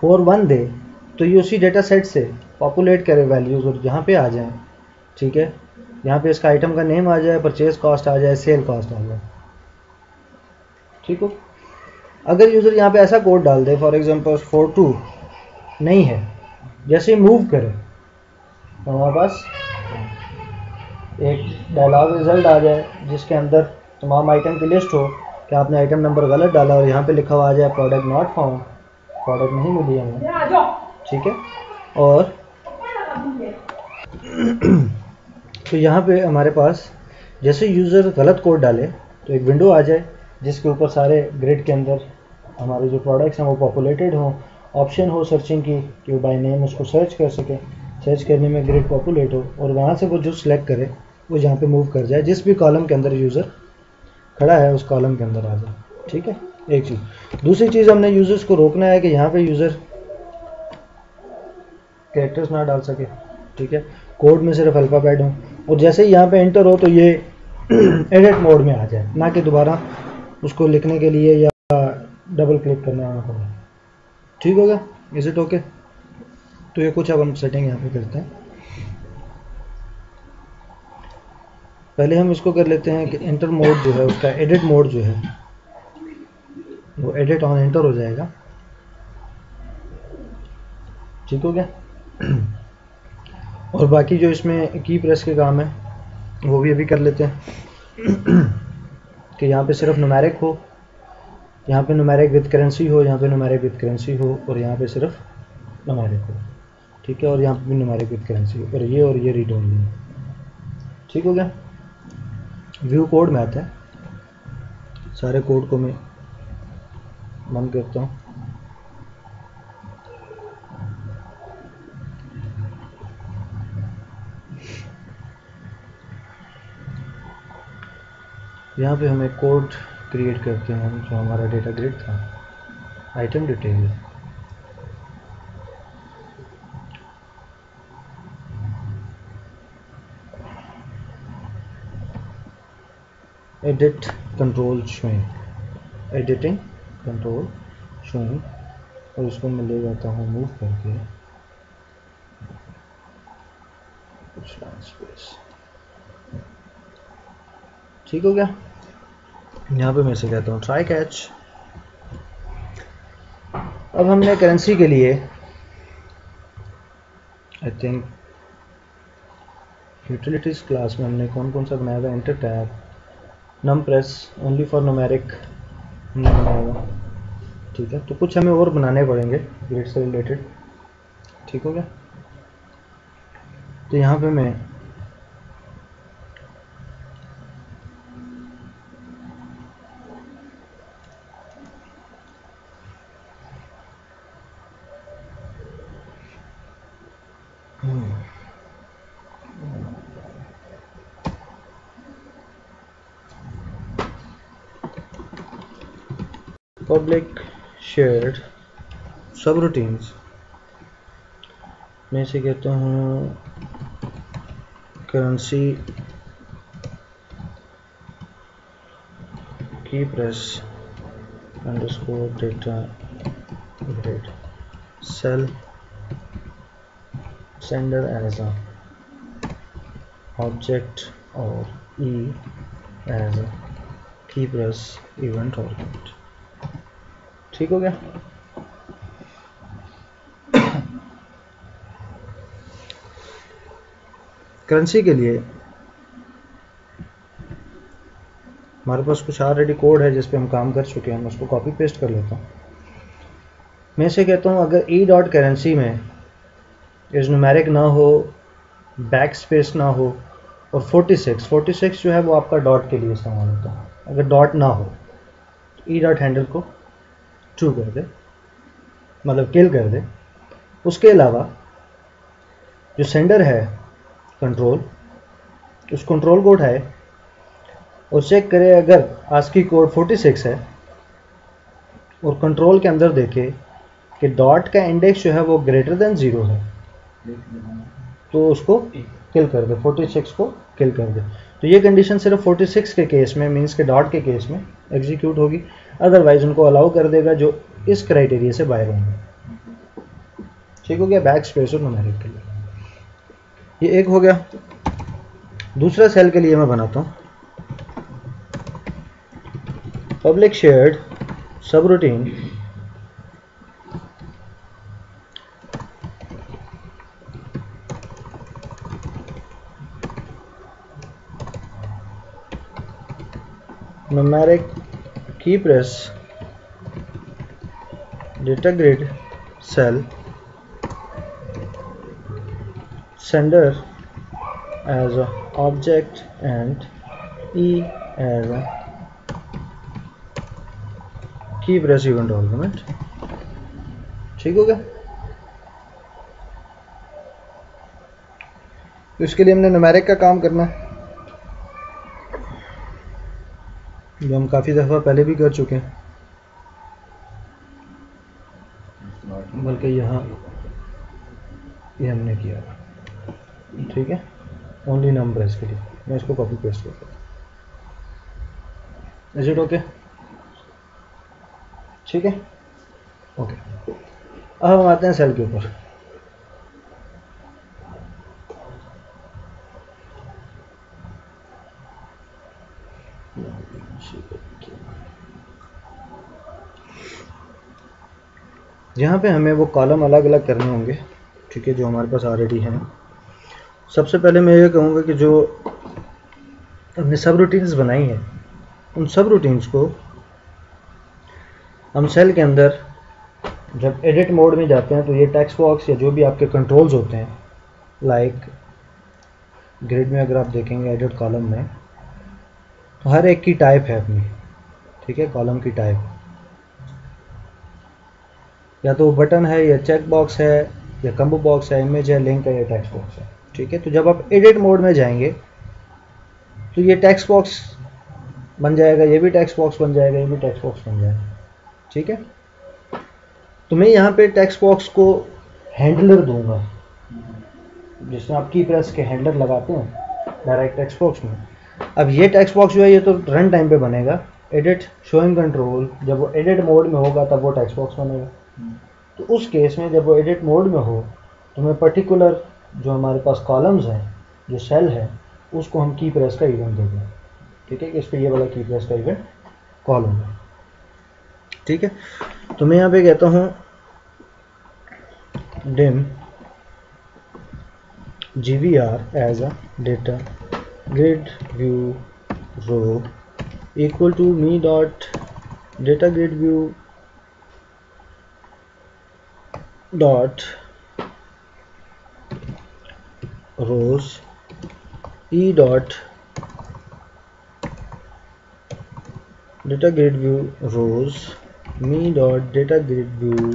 41 दे तो ये उसी डेटा सेट से पॉपुलेट करे वैल्यूज़ और यहाँ पे आ जाएं, ठीक है। यहाँ पे इसका आइटम का नेम आ जाए, परचेज कॉस्ट आ जाए, सेल कॉस्ट आ जाए, ठीक हो। अगर यूज़र यहाँ पे ऐसा कोड डाल दे, फॉर एग्जांपल 42 नहीं है, जैसे ही मूव करे तो हमारे पास एक डायलॉग रिजल्ट आ जाए जिसके अंदर तमाम आइटम की लिस्ट हो कि आपने आइटम नंबर गलत डाला और यहाँ पे लिखा हुआ आ जाए प्रोडक्ट नॉट फाउंड, प्रोडक्ट नहीं मिली हमें, ठीक है। और तो यहाँ पे हमारे पास जैसे यूज़र गलत कोड डाले तो एक विंडो आ जाए जिसके ऊपर सारे ग्रिड के अंदर हमारे जो प्रोडक्ट्स हैं वो पॉपुलेटेड हों, ऑप्शन हो सर्चिंग की कि वो बाय नेम उसको सर्च कर सके, सर्च करने में ग्रिड पॉपुलेट हो और वहाँ से वो जो सिलेक्ट करे वो यहाँ पे मूव कर जाए, जिस भी कॉलम के अंदर यूज़र खड़ा है उस कॉलम के अंदर आ जाए, ठीक है। एक चीज़। दूसरी चीज़, हमने यूज़र्स को रोकना है कि यहाँ पे यूज़र कैरेक्टर्स ना डाल सके, ठीक है। कोड में सिर्फ अल्फ़ाबेट हो, और जैसे ही यहाँ पे एंटर हो तो ये एडिट मोड में आ जाए, ना कि दोबारा उसको लिखने के लिए या डबल क्लिक करना पड़े। ठीक हो गया? Is it okay? तो ये कुछ अब हम सेटिंग यहाँ पे करते हैं। पहले हम इसको कर लेते हैं कि एंटर मोड जो है उसका एडिट मोड जो है वो एडिट ऑन एंटर हो जाएगा। ठीक हो गया? और बाकी जो इसमें की प्रेस के काम है वो भी अभी कर लेते हैं कि यहाँ पे सिर्फ न्यूमेरिक हो, यहाँ पे न्यूमेरिक विद करेंसी हो, यहाँ पे न्यूमेरिक विद करेंसी हो, और यहाँ पे सिर्फ न्यूमेरिक हो। ठीक है? और यहाँ पे भी न्यूमेरिक विद करेंसी हो, और ये रीड ओनली है। ठीक हो गया? व्यू कोड में आता है। सारे कोड को मैं बंद करता हूँ। यहाँ पे हम एक कोड क्रिएट करते हैं जो हमारा डेटा ग्रिड था, item detail. Edit control showing, editing control showing, और इसको मैं ले जाता हूँ मूव करके स्पेस। ठीक हो गया? यहाँ पे मैं से कहता हूँ ट्राई कैच। अब हमने करेंसी के लिए आई थिंक यूटिलिटीज क्लास में हमने कौन कौन सा बनाया था, enter tab, num press only for numeric हमने बनाया हुआ। ठीक है? तो कुछ हमें और बनाने पड़ेंगे ग्रिड से रिलेटेड। ठीक हो गया? तो यहाँ पे मैं पब्लिक शेयर्ड सब रूटीन्स में से कहता हूँ currency key press underscore data grid cell sender as a object और e as a key press event argument। ठीक हो गया? करेंसी के लिए हमारे पास कुछ ऑलरेडी कोड है जिस पे हम काम कर चुके हैं, मैं उसको कॉपी पेस्ट कर लेता हूँ। मैं से कहता हूँ अगर e डॉट करेंसी में इस न्यूमेरिक ना हो, बैक स्पेस ना हो, और 46 जो है वो आपका डॉट के लिए इस्तेमाल होता है। अगर डॉट ना हो तो ई डॉट हैंडल को ट्रू कर दे, मतलब किल कर दे। उसके अलावा जो सेंडर है कंट्रोल, उस कंट्रोल को उठाए और चेक करे अगर आस्की कोड 46 है और कंट्रोल के अंदर देखे कि डॉट का इंडेक्स जो है वो ग्रेटर देन 0 है तो उसको किल कर दे, 46 को किल कर दे। तो ये कंडीशन सिर्फ 46 के केस में, मींस के डॉट के केस में एग्जीक्यूट होगी, अदरवाइज उनको अलाउ कर देगा जो इस क्राइटेरिया से बाहर होंगे। ठीक हो गया? बैक स्पेस और न्यूमेरिक के लिए ये एक हो गया। दूसरा सेल के लिए मैं बनाता हूँ public shared sub routine numeric key press data grid cell sender as a object and e as a key press event argument। ठीक हो गया? तो इसके लिए हमने न्यूमेरिक का काम करना है जो हम काफ़ी दफ़ा पहले भी कर चुके हैं, बल्कि यहाँ ये हमने किया। ठीक है, ओनली नंबर इसके लिए। मैं इसको कॉपी पेस्ट करता हूँ। Is it okay? ठीक है, ओके। अब हम आते हैं सेल के ऊपर। यहाँ पे हमें वो कॉलम अलग अलग करने होंगे, ठीक है, जो हमारे पास ऑलरेडी हैं। सबसे पहले मैं ये कहूँगा कि जो हमने सब रूटीन्स बनाई हैं, उन सब रूटीन्स को हम सेल के अंदर जब एडिट मोड में जाते हैं तो ये टेक्स्ट बॉक्स या जो भी आपके कंट्रोल्स होते हैं, लाइक ग्रिड में अगर आप देखेंगे एडिट कॉलम में, तो हर एक की टाइप है अपनी, ठीक है, कॉलम की टाइप, या तो बटन है या चेक बॉक्स है या कम्बो बॉक्स है, इमेज है, लिंक है या टेक्स्ट बॉक्स है, ठीक है। तो जब आप एडिट मोड में जाएंगे तो ये टेक्स्ट बॉक्स बन जाएगा, ये भी टेक्स्ट बॉक्स बन जाएगा, ये भी टेक्स्ट बॉक्स बन जाएगा, ठीक है। तो मैं यहाँ पे टेक्स्ट बॉक्स को हैंडलर दूंगा, जिसमें आप की प्रेस के हैंडलर लगाते हैं डायरेक्ट टेक्स्ट बॉक्स में। अब ये टेक्स्ट बॉक्स जो है ये तो रन टाइम पे बनेगा, एडिट शोइंग कंट्रोल जब वो एडिट मोड में होगा तब वो टेक्स्ट बॉक्स बनेगा। तो उस केस में जब वो एडिट मोड में हो तो मैं पर्टिकुलर जो हमारे पास कॉलम्स हैं, जो सेल है, उसको हम की प्रेस का इवेंट देंगे, ठीक है, कि इस पर ये वाला की प्रेस का इवेंट कॉल होगा, ठीक है। तो मैं यहाँ पे कहता हूँ dim GVR as a data grid view row equal to me dot data grid view dot rows e dot data grid view rows me dot data grid view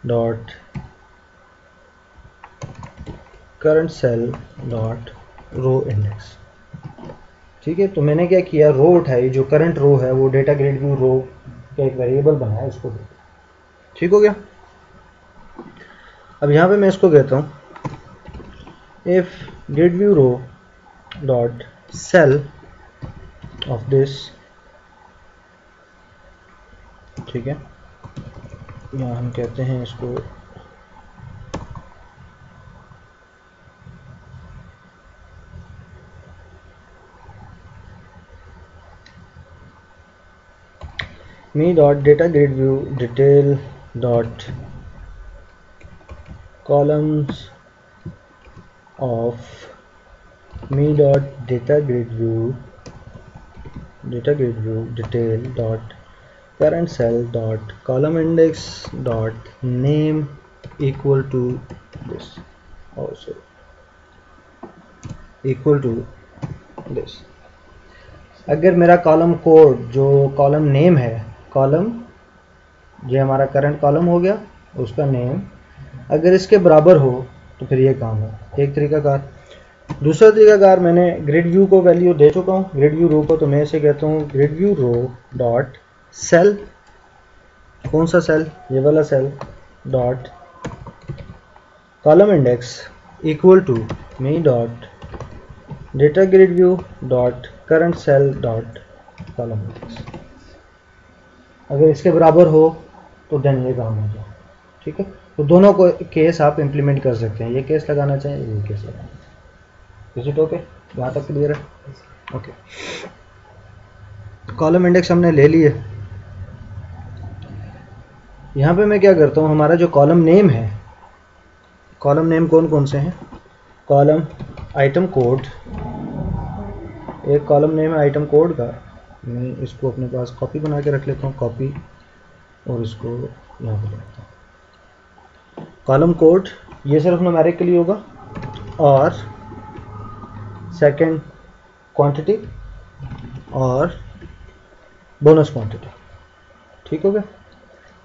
dot current cell dot row index, ठीक है। तो मैंने क्या किया, रो उठाई, जो करंट रो है वो डेटा ग्रिड व्यू रो का एक वेरिएबल बनाया, उसको दे, ठीक हो गया। अब यहाँ पे मैं इसको कहता हूँ if grid view row dot cell of this, ठीक है, यहाँ हम कहते हैं इसको me dot data grid view detail dot columns of me dot data grid view detail dot current cell dot column index dot name equal to this, also equal to this। अगर मेरा कॉलम कोड जो कॉलम नेम है, कॉलम जो हमारा करंट कॉलम हो गया उसका नेम अगर इसके बराबर हो तो फिर ये काम है, एक तरीकाकार। दूसरा तरीकाकार, मैंने ग्रिड व्यू को वैल्यू दे चुका हूँ, ग्रिड व्यू रो को, तो मैं इसे कहता हूँ grid view row dot cell, कौन सा सेल, ये वाला cell, dot column index equal to me dot data grid view dot current cell dot column index. अगर इसके बराबर हो तो देन ये काम हो जाए, ठीक है। तो दोनों को केस आप इम्प्लीमेंट कर सकते हैं, ये केस लगाना चाहिए, ये केस लगाना चाहिए। Is it okay? यहाँ तक क्लियर है? ओके। कॉलम इंडेक्स हमने ले लिए। यहाँ पे मैं क्या करता हूँ, हमारा जो कॉलम नेम है, कॉलम नेम कौन कौन से हैं, कॉलम आइटम कोड, एक कॉलम नेम है आइटम कोड का, मैं इसको अपने पास कॉपी बना के रख लेता हूँ, कॉपी, और इसको यहाँ पे लेता हूँ। कॉलम कोड ये सिर्फ न्यूमेरिक के लिए होगा, और सेकंड क्वांटिटी और बोनस क्वांटिटी, ठीक हो गया।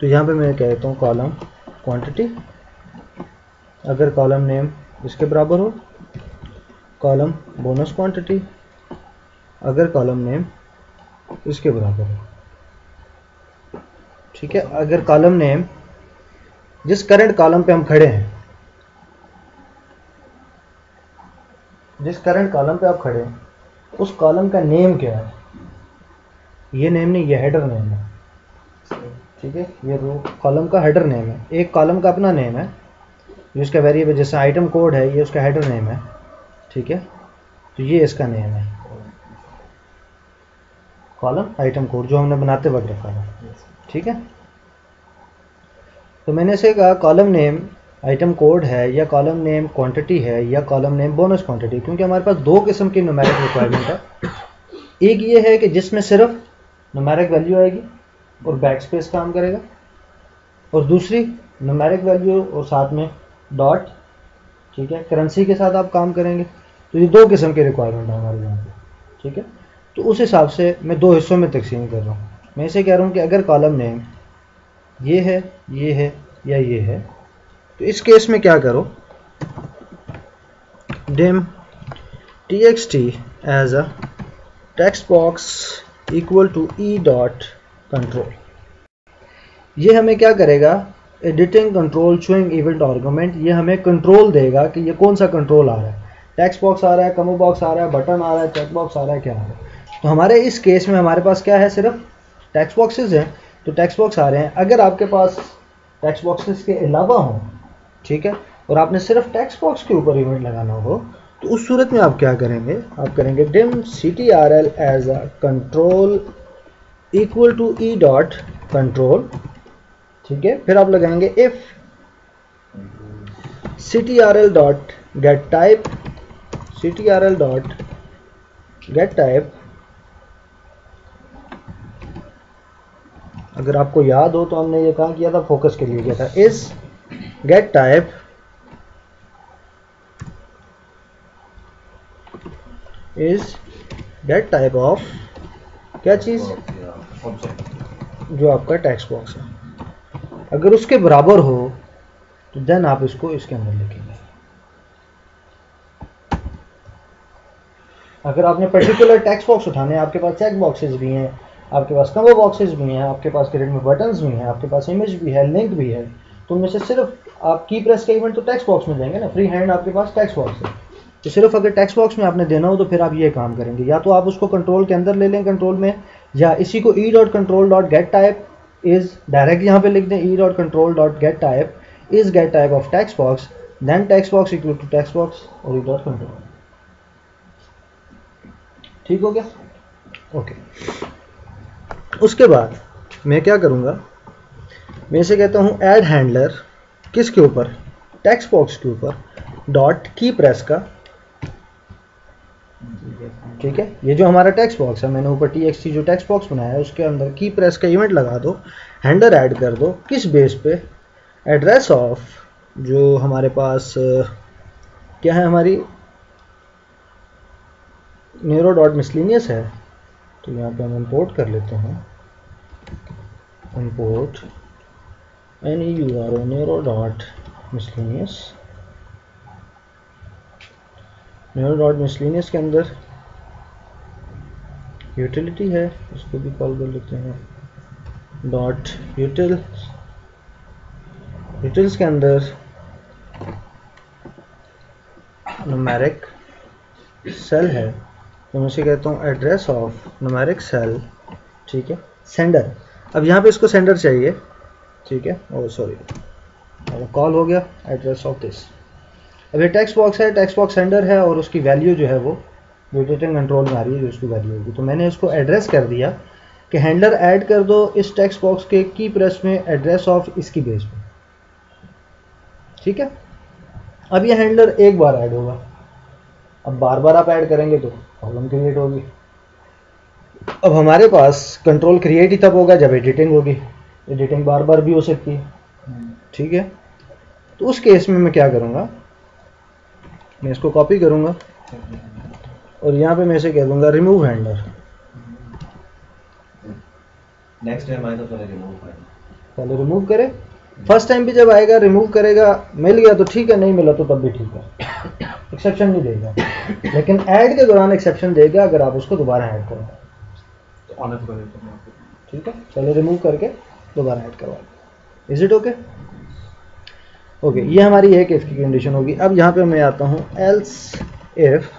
तो यहाँ पे मैं कहता हूँ कॉलम क्वांटिटी अगर कॉलम नेम इसके बराबर हो, कॉलम बोनस क्वांटिटी अगर कॉलम नेम इसके बराबर हो, ठीक है। अगर कॉलम नेम जिस करंट कॉलम पे हम खड़े हैं जिस करंट कॉलम पे आप खड़े हैं उस कॉलम का नेम क्या है, ये नेम नहीं, ये हेडर नेम है, ठीक है, ये रो कॉलम का हेडर नेम है, एक कॉलम का अपना नेम है, ये उसका वेरिएबल, जैसे आइटम कोड है ये उसका हेडर नेम है, ठीक है, तो ये इसका नेम है, कॉलम आइटम कोड जो हमने बनाते वक्त रखा है, ठीक है। तो मैंने इसे कहा कॉलम नेम आइटम कोड है या कॉलम नेम क्वांटिटी है या कॉलम नेम बोनस क्वांटिटी, क्योंकि हमारे पास दो किस्म की न्यूमेरिक रिक्वायरमेंट है। एक ये है कि जिसमें सिर्फ न्यूमेरिक वैल्यू आएगी और बैकस्पेस काम करेगा, और दूसरी न्यूमेरिक वैल्यू और साथ में डॉट, ठीक है, करेंसी के साथ आप काम करेंगे। तो ये दो किस्म की रिक्वायरमेंट है हमारे यहाँ पे, ठीक है। तो उस हिसाब से मैं दो हिस्सों में तकसीम कर रहा हूँ। मैं इसे कह रहा हूँ कि अगर कॉलम नेम ये है या ये है, तो इस केस में क्या करो, dim txt as a text box equal to e dot control. ये हमें क्या करेगा, editing control showing event argument, ये हमें कंट्रोल देगा कि ये कौन सा कंट्रोल आ रहा है, टेक्स्ट बॉक्स आ रहा है, कमो बॉक्स आ रहा है, बटन आ रहा है, चेक बॉक्स आ रहा है, क्या आ रहा है। तो हमारे इस केस में हमारे पास क्या है, सिर्फ टेक्स्ट बॉक्सेस हैं, तो टेक्स्ट बॉक्स आ रहे हैं। अगर आपके पास टेक्स्ट बॉक्सेस के अलावा हो, ठीक है, और आपने सिर्फ टेक्स्ट बॉक्स के ऊपर इवेंट लगाना हो, तो उस सूरत में आप क्या करेंगे, आप करेंगे dim ctrl as a control equal to e dot control, ठीक है। फिर आप लगाएंगे if ctrl dot get type, ctrl dot get type, अगर आपको याद हो तो हमने ये कहा किया था, फोकस के लिए किया था, इस get type is get type of क्या चीज, जो आपका टेक्स्ट बॉक्स है। अगर उसके बराबर हो तो देन आप इसको इसके अंदर लिखेंगे। अगर आपने पर्टिकुलर टेक्स्ट बॉक्स उठाने हैं, आपके पास चेक बॉक्सेस भी हैं, आपके पास कमो बॉक्सेस भी हैं, आपके पास ग्रिड में बटन्स भी हैं, आपके पास इमेज भी है, लिंक भी है, तो उनमें से सिर्फ आप की प्रेस का इवेंट तो टेक्स्ट बॉक्स में देंगे ना, फ्री हैंड आपके पास टेक्स्ट बॉक्स है, तो सिर्फ अगर टेक्स्ट बॉक्स में आपने देना हो तो फिर आप ये काम करेंगे, या तो आप उसको कंट्रोल के अंदर ले लें कंट्रोल में, या इसी को E dot control dot get type is direct यहाँ पे लिख दें, E dot control dot get type is get type of text box, then text box equal to text box और ई डॉट कंट्रोल। ठीक हो गया, ओके। उसके बाद मैं क्या करूँगा, मैं इसे कहता हूँ ऐड हैंडलर, किसके ऊपर, टेक्स्ट बॉक्स के ऊपर, डॉट की प्रेस का, ठीक है। ये जो हमारा टेक्स्ट बॉक्स है, मैंने ऊपर txt जो टेक्स्ट बॉक्स बनाया है उसके अंदर की प्रेस का इवेंट लगा दो, हैंडलर ऐड कर दो, किस बेस पे, एड्रेस ऑफ जो हमारे पास क्या है, हमारी न्यूरो डॉट मिसलिनियस है, तो यहाँ पे हम इंपोर्ट कर लेते हैं, import NEURO neuro dot miscellaneous, neuro dot miscellaneous के अंदर यूटिलिटी है, इसको भी कॉल कर लेते हैं, डॉट यूटिल्स, यूटिल्स के अंदर न्यूमेरिक सेल है, तो मैं इसे कहता हूँ एड्रेस ऑफ न्यूमेरिक सेल, ठीक है, सेंडर। अब यहाँ पे इसको सेंडर चाहिए, ठीक है, ओ सॉरी कॉल हो गया, एड्रेस ऑफ दिस। अब ये टेक्स्ट बॉक्स है, टेक्स्ट बॉक्स सेंडर है, और उसकी वैल्यू जो है वो एडिटिंग कंट्रोल में आ रही है, जो उसकी वैल्यू होगी, तो मैंने इसको एड्रेस कर दिया कि हैंडलर ऐड कर दो इस टेक्स्ट बॉक्स के की प्रेस में एड्रेस ऑफ इसकी बेस पे, ठीक है। अब ये हैंडलर एक बार ऐड होगा, अब बार बार आप ऐड करेंगे तो प्रॉब्लम क्रिएट होगी। अब हमारे पास कंट्रोल क्रिएट ही तब होगा जब एडिटिंग होगी, एडिटिंग बार बार भी हो सकती है, ठीक है। तो उस केस में मैं क्या करूँगा, मैं इसको कॉपी करूँगा और यहाँ पे मैं इसे कह दूँगा रिमूव हैंडलर। नेक्स्ट टाइम आए तो पहले रिमूव करें, पहले रिमूव करे, फर्स्ट टाइम भी जब आएगा रिमूव करेगा, मिल गया तो ठीक है, नहीं मिला तो तब भी ठीक है, एक्सेप्शन नहीं देगा, लेकिन ऐड के दौरान एक्सेप्शन देगा अगर आप उसको दोबारा ऐड करें, ठीक है। पहले रिमूव करके दोबारा ऐड करवा, इज इट ओके, ओके। ये हमारी एक इफ की कंडीशन होगी। अब यहाँ पे मैं आता हूँ एल्स इफ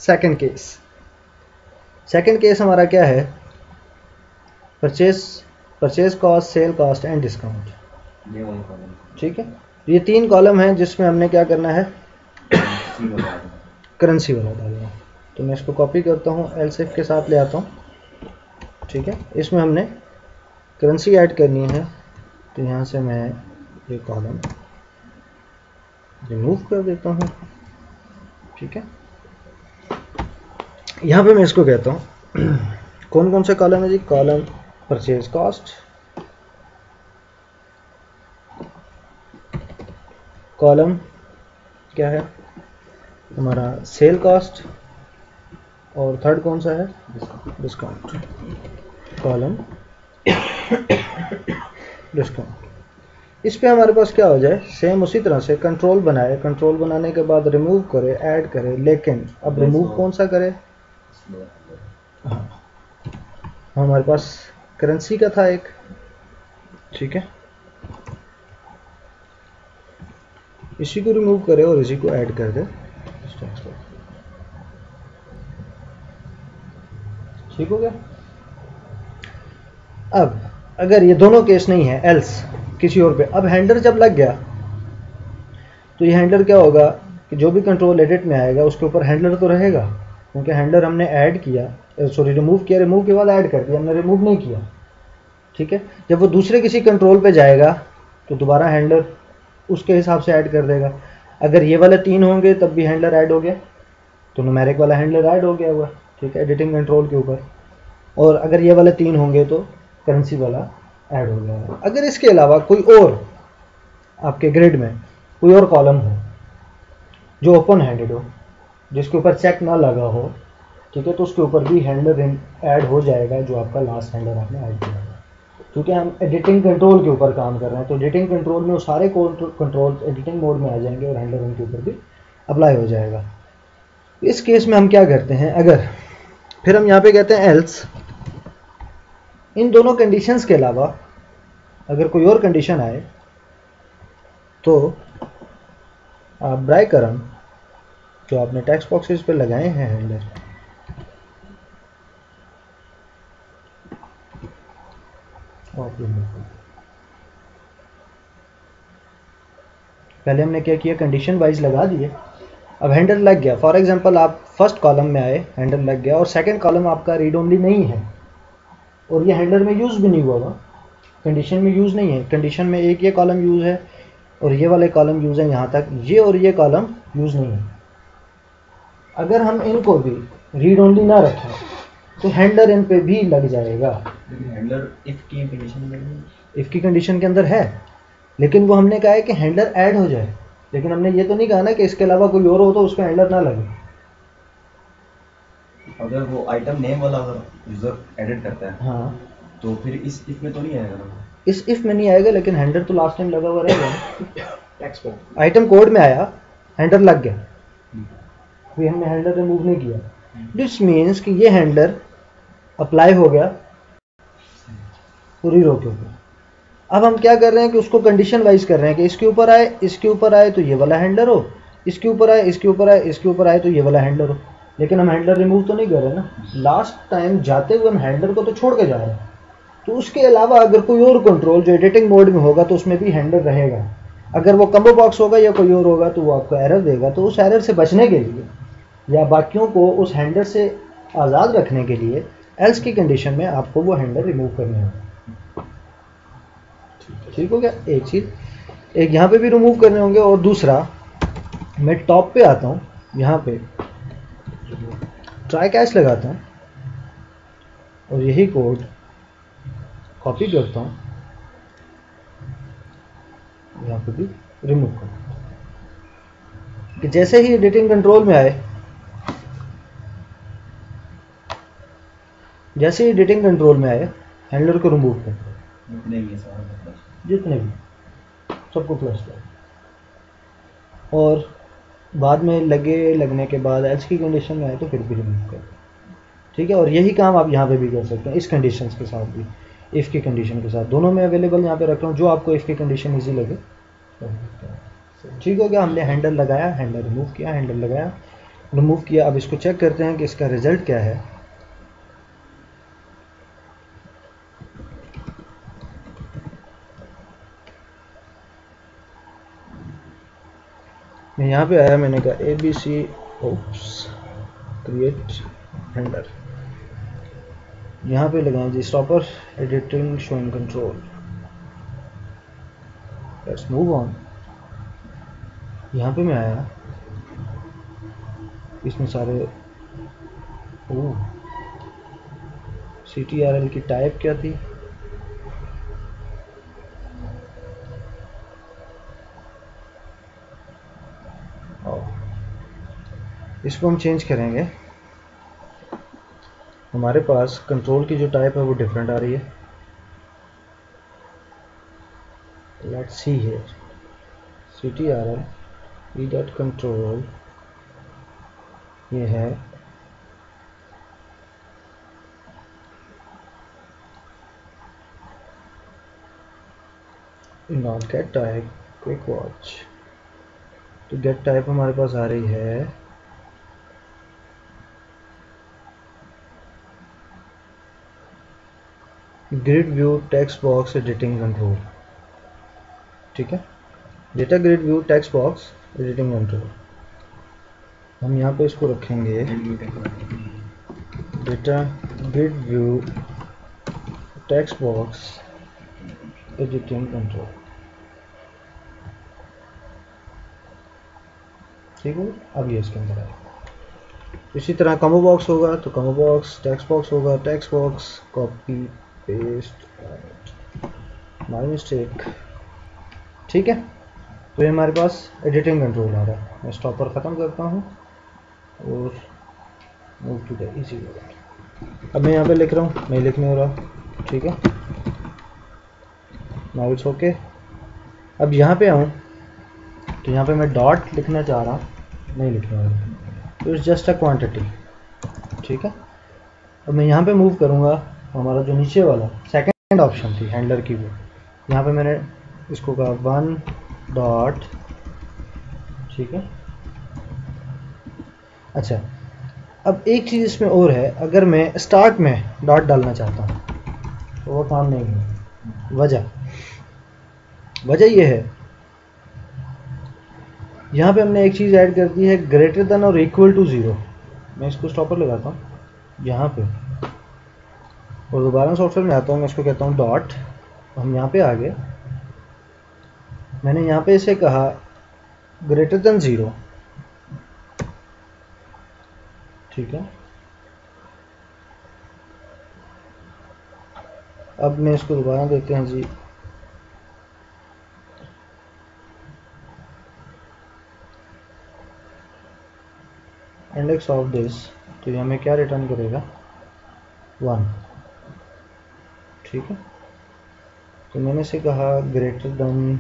सेकंड केस हमारा क्या है, purchase cost, cell cost and discount. ये वाला कॉलम ठीक है, ये 3 कॉलम हैं जिसमें हमने क्या करना है, सी बता दो। करेंसी वाला डालना। तो मैं इसको कॉपी करता हूँ, एलसीफ के साथ ले आता हूँ। ठीक है, इसमें हमने करेंसी ऐड करनी है, तो यहाँ से मैं ये कॉलम रिमूव कर देता हूँ। ठीक है, यहाँ पे मैं इसको कहता हूँ कौन कौन से कॉलम है जी, कॉलम परचेज कॉस्ट, कॉलम क्या है हमारा सेल कॉस्ट, और थर्ड कौन सा है, डिस्काउंट, कॉलम डिस्काउंट। इस पे हमारे पास क्या हो जाए, सेम उसी तरह से कंट्रोल बनाए, कंट्रोल बनाने के बाद रिमूव करे, ऐड करे, लेकिन अब रिमूव कौन सा करे, हाँ हमारे पास करेंसी का था एक। ठीक है, इसी को रिमूव करे और इसी को ऐड कर दे। ठीक हो गया। अब अगर ये दोनों केस नहीं है, एल्स किसी और पे, अब हैंडलर जब लग गया तो ये हैंडलर क्या होगा कि जो भी कंट्रोल एडिट में आएगा उसके ऊपर हैंडलर तो रहेगा, क्योंकि हैंडलर हमने ऐड किया, सॉरी रिमूव किया, रिमूव के बाद ऐड कर दिया, हमने रिमूव नहीं किया। ठीक है, जब वो दूसरे किसी कंट्रोल पे जाएगा तो दोबारा हैंडलर उसके हिसाब से ऐड कर देगा। अगर ये वाले 3 होंगे तब भी हैंडलर ऐड हो गया, तो न्यूमेरिक वाला हैंडलर ऐड हो गया हुआ। ठीक है, एडिटिंग कंट्रोल के ऊपर। और अगर ये वाले 3 होंगे तो करेंसी वाला ऐड हो गया है। अगर इसके अलावा कोई और आपके ग्रिड में कोई और कॉलम हो जो ओपन हैंडेड हो, जिसके ऊपर चेक ना लगा हो, ठीक है, तो उसके ऊपर भी हैंडलर ऐड हो जाएगा जो आपका लास्ट हैंडलर आपने ऐड किया है। क्योंकि हम एडिटिंग कंट्रोल के ऊपर काम कर रहे हैं, तो एडिटिंग कंट्रोल में वो सारे कंट्रोल एडिटिंग मोड में आ जाएंगे और हैंडलर उनके ऊपर भी अप्लाई हो जाएगा। इस केस में हम क्या करते हैं, अगर फिर हम यहाँ पे कहते हैं एल्स, इन दोनों कंडीशंस के अलावा अगर कोई और कंडीशन आए तो आप ब्राई करम जो आपने टेक्स्ट बॉक्सेस पे लगाए हैं हैंडलर, पहले हमने क्या किया, कंडीशन वाइज लगा दिए। अब हैंडल लग गया, फॉर एग्जांपल आप फर्स्ट कॉलम में आए, हैंडल लग गया और सेकंड कॉलम आपका रीड ओनली नहीं है और ये हैंडलर में यूज़ भी नहीं हुआ हुआ, कंडीशन में यूज़ नहीं है, कंडीशन में एक ये कॉलम यूज़ है और ये वाले कॉलम यूज़ है यहाँ तक, ये और ये कॉलम यूज़ नहीं है। अगर हम इनको भी रीड ओनली ना रखें तो हैंडलर इन पे भी लग जाएगा। लेकिन हैंडलर इफ की कंडीशन में, इफ की कंडीशन के अंदर है, लेकिन वो हमने कहा है कि हैंडलर ऐड हो जाए, लेकिन हमने ये तो नहीं कहा ना कि इसके अलावा कोई और हो तो उसका हैंडलर ना लगे। अगर वो आइटम नेम वाला अगर यूजर एडिट करता है, हाँ, तो फिर इस इफ में तो नहीं आएगा ना, इस इफ में नहीं आएगा, लेकिन हैंडलर तो लास्ट टाइम लगा हुआ रहेगा। आइटम कोड में आया, हैंडलर लग गया, अभी हमने हैंडलर रिमूव नहीं किया, दिस मीन्स कि ये हैंडलर अप्लाई हो गया पूरी रो के ऊपर। अब हम क्या कर रहे हैं कि उसको कंडीशन वाइज कर रहे हैं कि इसके ऊपर आए, इसके ऊपर आए तो ये वाला हैंडलर हो, इसके ऊपर आए, इसके ऊपर आए, इसके ऊपर आए तो ये वाला हैंडलर हो। लेकिन हम हैंडलर रिमूव तो नहीं कर रहे ना, लास्ट टाइम जाते हुए हम हैंडलर को तो छोड़ के जा रहे हैं। तो उसके अलावा अगर कोई और कंट्रोल जो एडिटिंग मोड में होगा तो उसमें भी हैंडलर रहेगा। अगर वो कम्बो बॉक्स होगा या कोई और होगा तो वो आपको एरर देगा। तो उस एरर से बचने के लिए या बाकियों को उस हैंडलर से आज़ाद रखने के लिए एल्स की कंडीशन में आपको वो हैंडलर रिमूव करने होगा। ठीक हो गया, एक चीज़, एक यहाँ पे भी रिमूव करने होंगे। और दूसरा, मैं टॉप पे आता हूँ, यहाँ पे ट्राई कैच लगाता हूँ और यही कोड कॉपी करता हूँ, यहाँ पे भी रिमूव करता हूँ कि जैसे ही एडिटिंग कंट्रोल में आए, जैसे ही एडिटिंग कंट्रोल में आए हैंडलर को रिमूव करते हैं, जितने भी सबको प्लस कर, और बाद में लगने के बाद एल्स की कंडीशन में आए तो फिर भी रिमूव कर। ठीक है, और यही काम आप यहाँ पे भी कर सकते हैं इस कंडीशंस के साथ भी, इफ़ की कंडीशन के साथ, दोनों में अवेलेबल यहाँ पे रख रहा हूँ, जो आपको इफ़ की कंडीशन ईजी लगे। ठीक हो गया, हमने हैंडल लगाया, हैंडल रिमूव किया, हैंडल लगाया, रिमूव किया। अब इसको चेक करते हैं कि इसका रिजल्ट क्या है। मैं यहाँ पे आया, मैंने कहा ABC ओप्स क्रिएट हैंडलर, यहाँ पे लगाएं जी stopper editing showing control. Let's move on. यहाँ पे मैं आया, इसमें सारे CTRL की टाइप क्या थी, इसको हम चेंज करेंगे। हमारे पास कंट्रोल की जो टाइप है वो डिफरेंट आ रही है। Let's see here CTRL E.control, ये है not gate type quick watch. तो गेट टाइप हमारे पास आ रही है grid view text box editing control. ठीक है, data grid view text box editing control. हम यहाँ पे इसको रखेंगे data grid view text box editing control. ठीक है, अब ये इसके अंदर आएगा। इसी तरह कॉम्बो बॉक्स होगा तो कॉम्बो बॉक्स, टेक्स्ट बॉक्स होगा text box, copy paste, my mistake. ठीक है, तो ये हमारे पास एडिटिंग कंट्रोल आ रहा है। मैं स्टॉपर ख़त्म करता हूँ और move to the easy word. अब मैं यहाँ पे लिख रहा हूँ, नहीं लिखने हो रहा। ठीक है, नाउ इट्स ओके। अब यहाँ पे आऊँ तो यहाँ पे मैं डॉट लिखना चाह रहा हूँ, नहीं लिखने हो रहा, तो इट्स जस्ट अ क्वांटिटी। ठीक है, अब मैं यहाँ पे मूव करूँगा, हमारा जो नीचे वाला सेकंड ऑप्शन थी हैंडलर की, वो यहाँ पे मैंने इसको कहा 1 डॉट। ठीक है, अच्छा अब एक चीज़ इसमें और है, अगर मैं स्टार्ट में डॉट डालना चाहता हूँ तो वो काम नहीं है। वजह ये है, यहाँ पे हमने एक चीज़ ऐड कर दी है ग्रेटर देन और इक्वल टू 0। मैं इसको स्टॉपर लगाता हूँ यहाँ पे और दोबारा सॉफ्टवेयर में आता हूँ, मैं इसको कहता हूँ डॉट। हम यहाँ पे आ गए, मैंने यहाँ पे इसे कहा ग्रेटर देन 0। ठीक है, अब मैं इसको दोबारा देते हैं जी इंडेक्स ऑफ दिस, तो ये हमें क्या रिटर्न करेगा 1। ठीक है, तो मैंने इसे कहा ग्रेटर देन,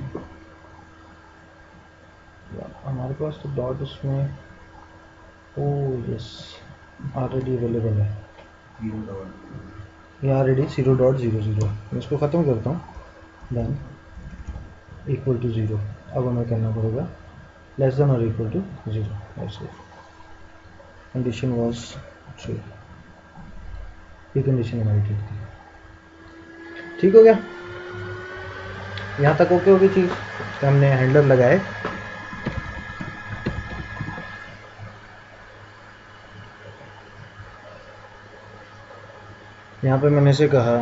हमारे पास तो डॉट उसमें यस ऑलरेडी अवेलेबल है, ये ऑलरेडी 0.00। मैं इसको ख़त्म करता हूँ, देन इक्वल टू 0। अब हमें करना पड़ेगा लेस देन और equal to 0। Condition was true, ये कंडीशन हमारी ठीक थी। ठीक हो गया, यहाँ तक ओके होगी चीज़। हमने हैंडलर लगाए, यहाँ पे मैंने इसे कहा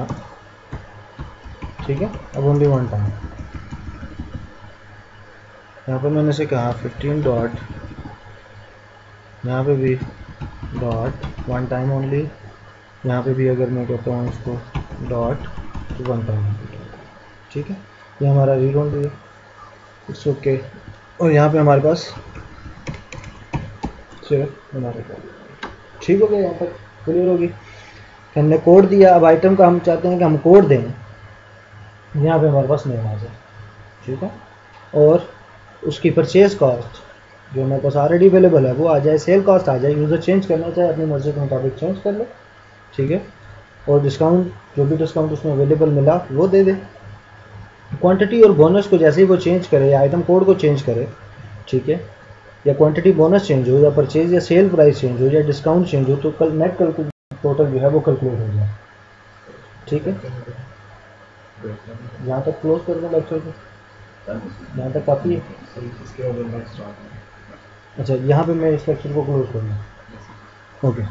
ठीक है, अब ओनली 1 टाइम। यहाँ पे मैंने इसे कहा 15 डॉट, यहाँ पे भी डॉट 1 टाइम ओनली, यहाँ पे भी अगर मैं कहता हूँ इसको डॉट तो 1 टाइम। ठीक है, ये हमारा रीड ओनली है, इट्स ओके। और यहाँ पे हमारे पास सिर्फ हमारे पास ठीक हो गया, यहाँ तक क्लियर होगी। हमने कोड दिया, अब आइटम का हम चाहते हैं कि हम कोड दें, यहाँ पे हमारे पास नेम आ जाए। ठीक है, और उसकी परचेज कॉस्ट जो मेरे पास ऑलरेडी अवेलेबल है वो आ जाए, सेल कॉस्ट आ जाए। यूज़र चेंज करना चाहे अपनी मर्जी के मुताबिक चेंज कर ले। ठीक है, और डिस्काउंट जो भी डिस्काउंट उसमें अवेलेबल मिला वो दे दे। क्वांटिटी और बोनस को जैसे ही वो चेंज करे या आइटम कोड को चेंज करे, ठीक है, या क्वांटिटी बोनस चेंज हो या परचेज या सेल प्राइस चेंज हो या डिस्काउंट चेंज हो तो कल नेट टोटल जो है वो कैलकुलेट हो जाए। ठीक है, यहाँ तक क्लोज कर दें लेक्चर को, यहाँ तक काफ़ी है। अच्छा, यहाँ पे मैं इस लेक्चर को क्लोज कर दूँ। ओके।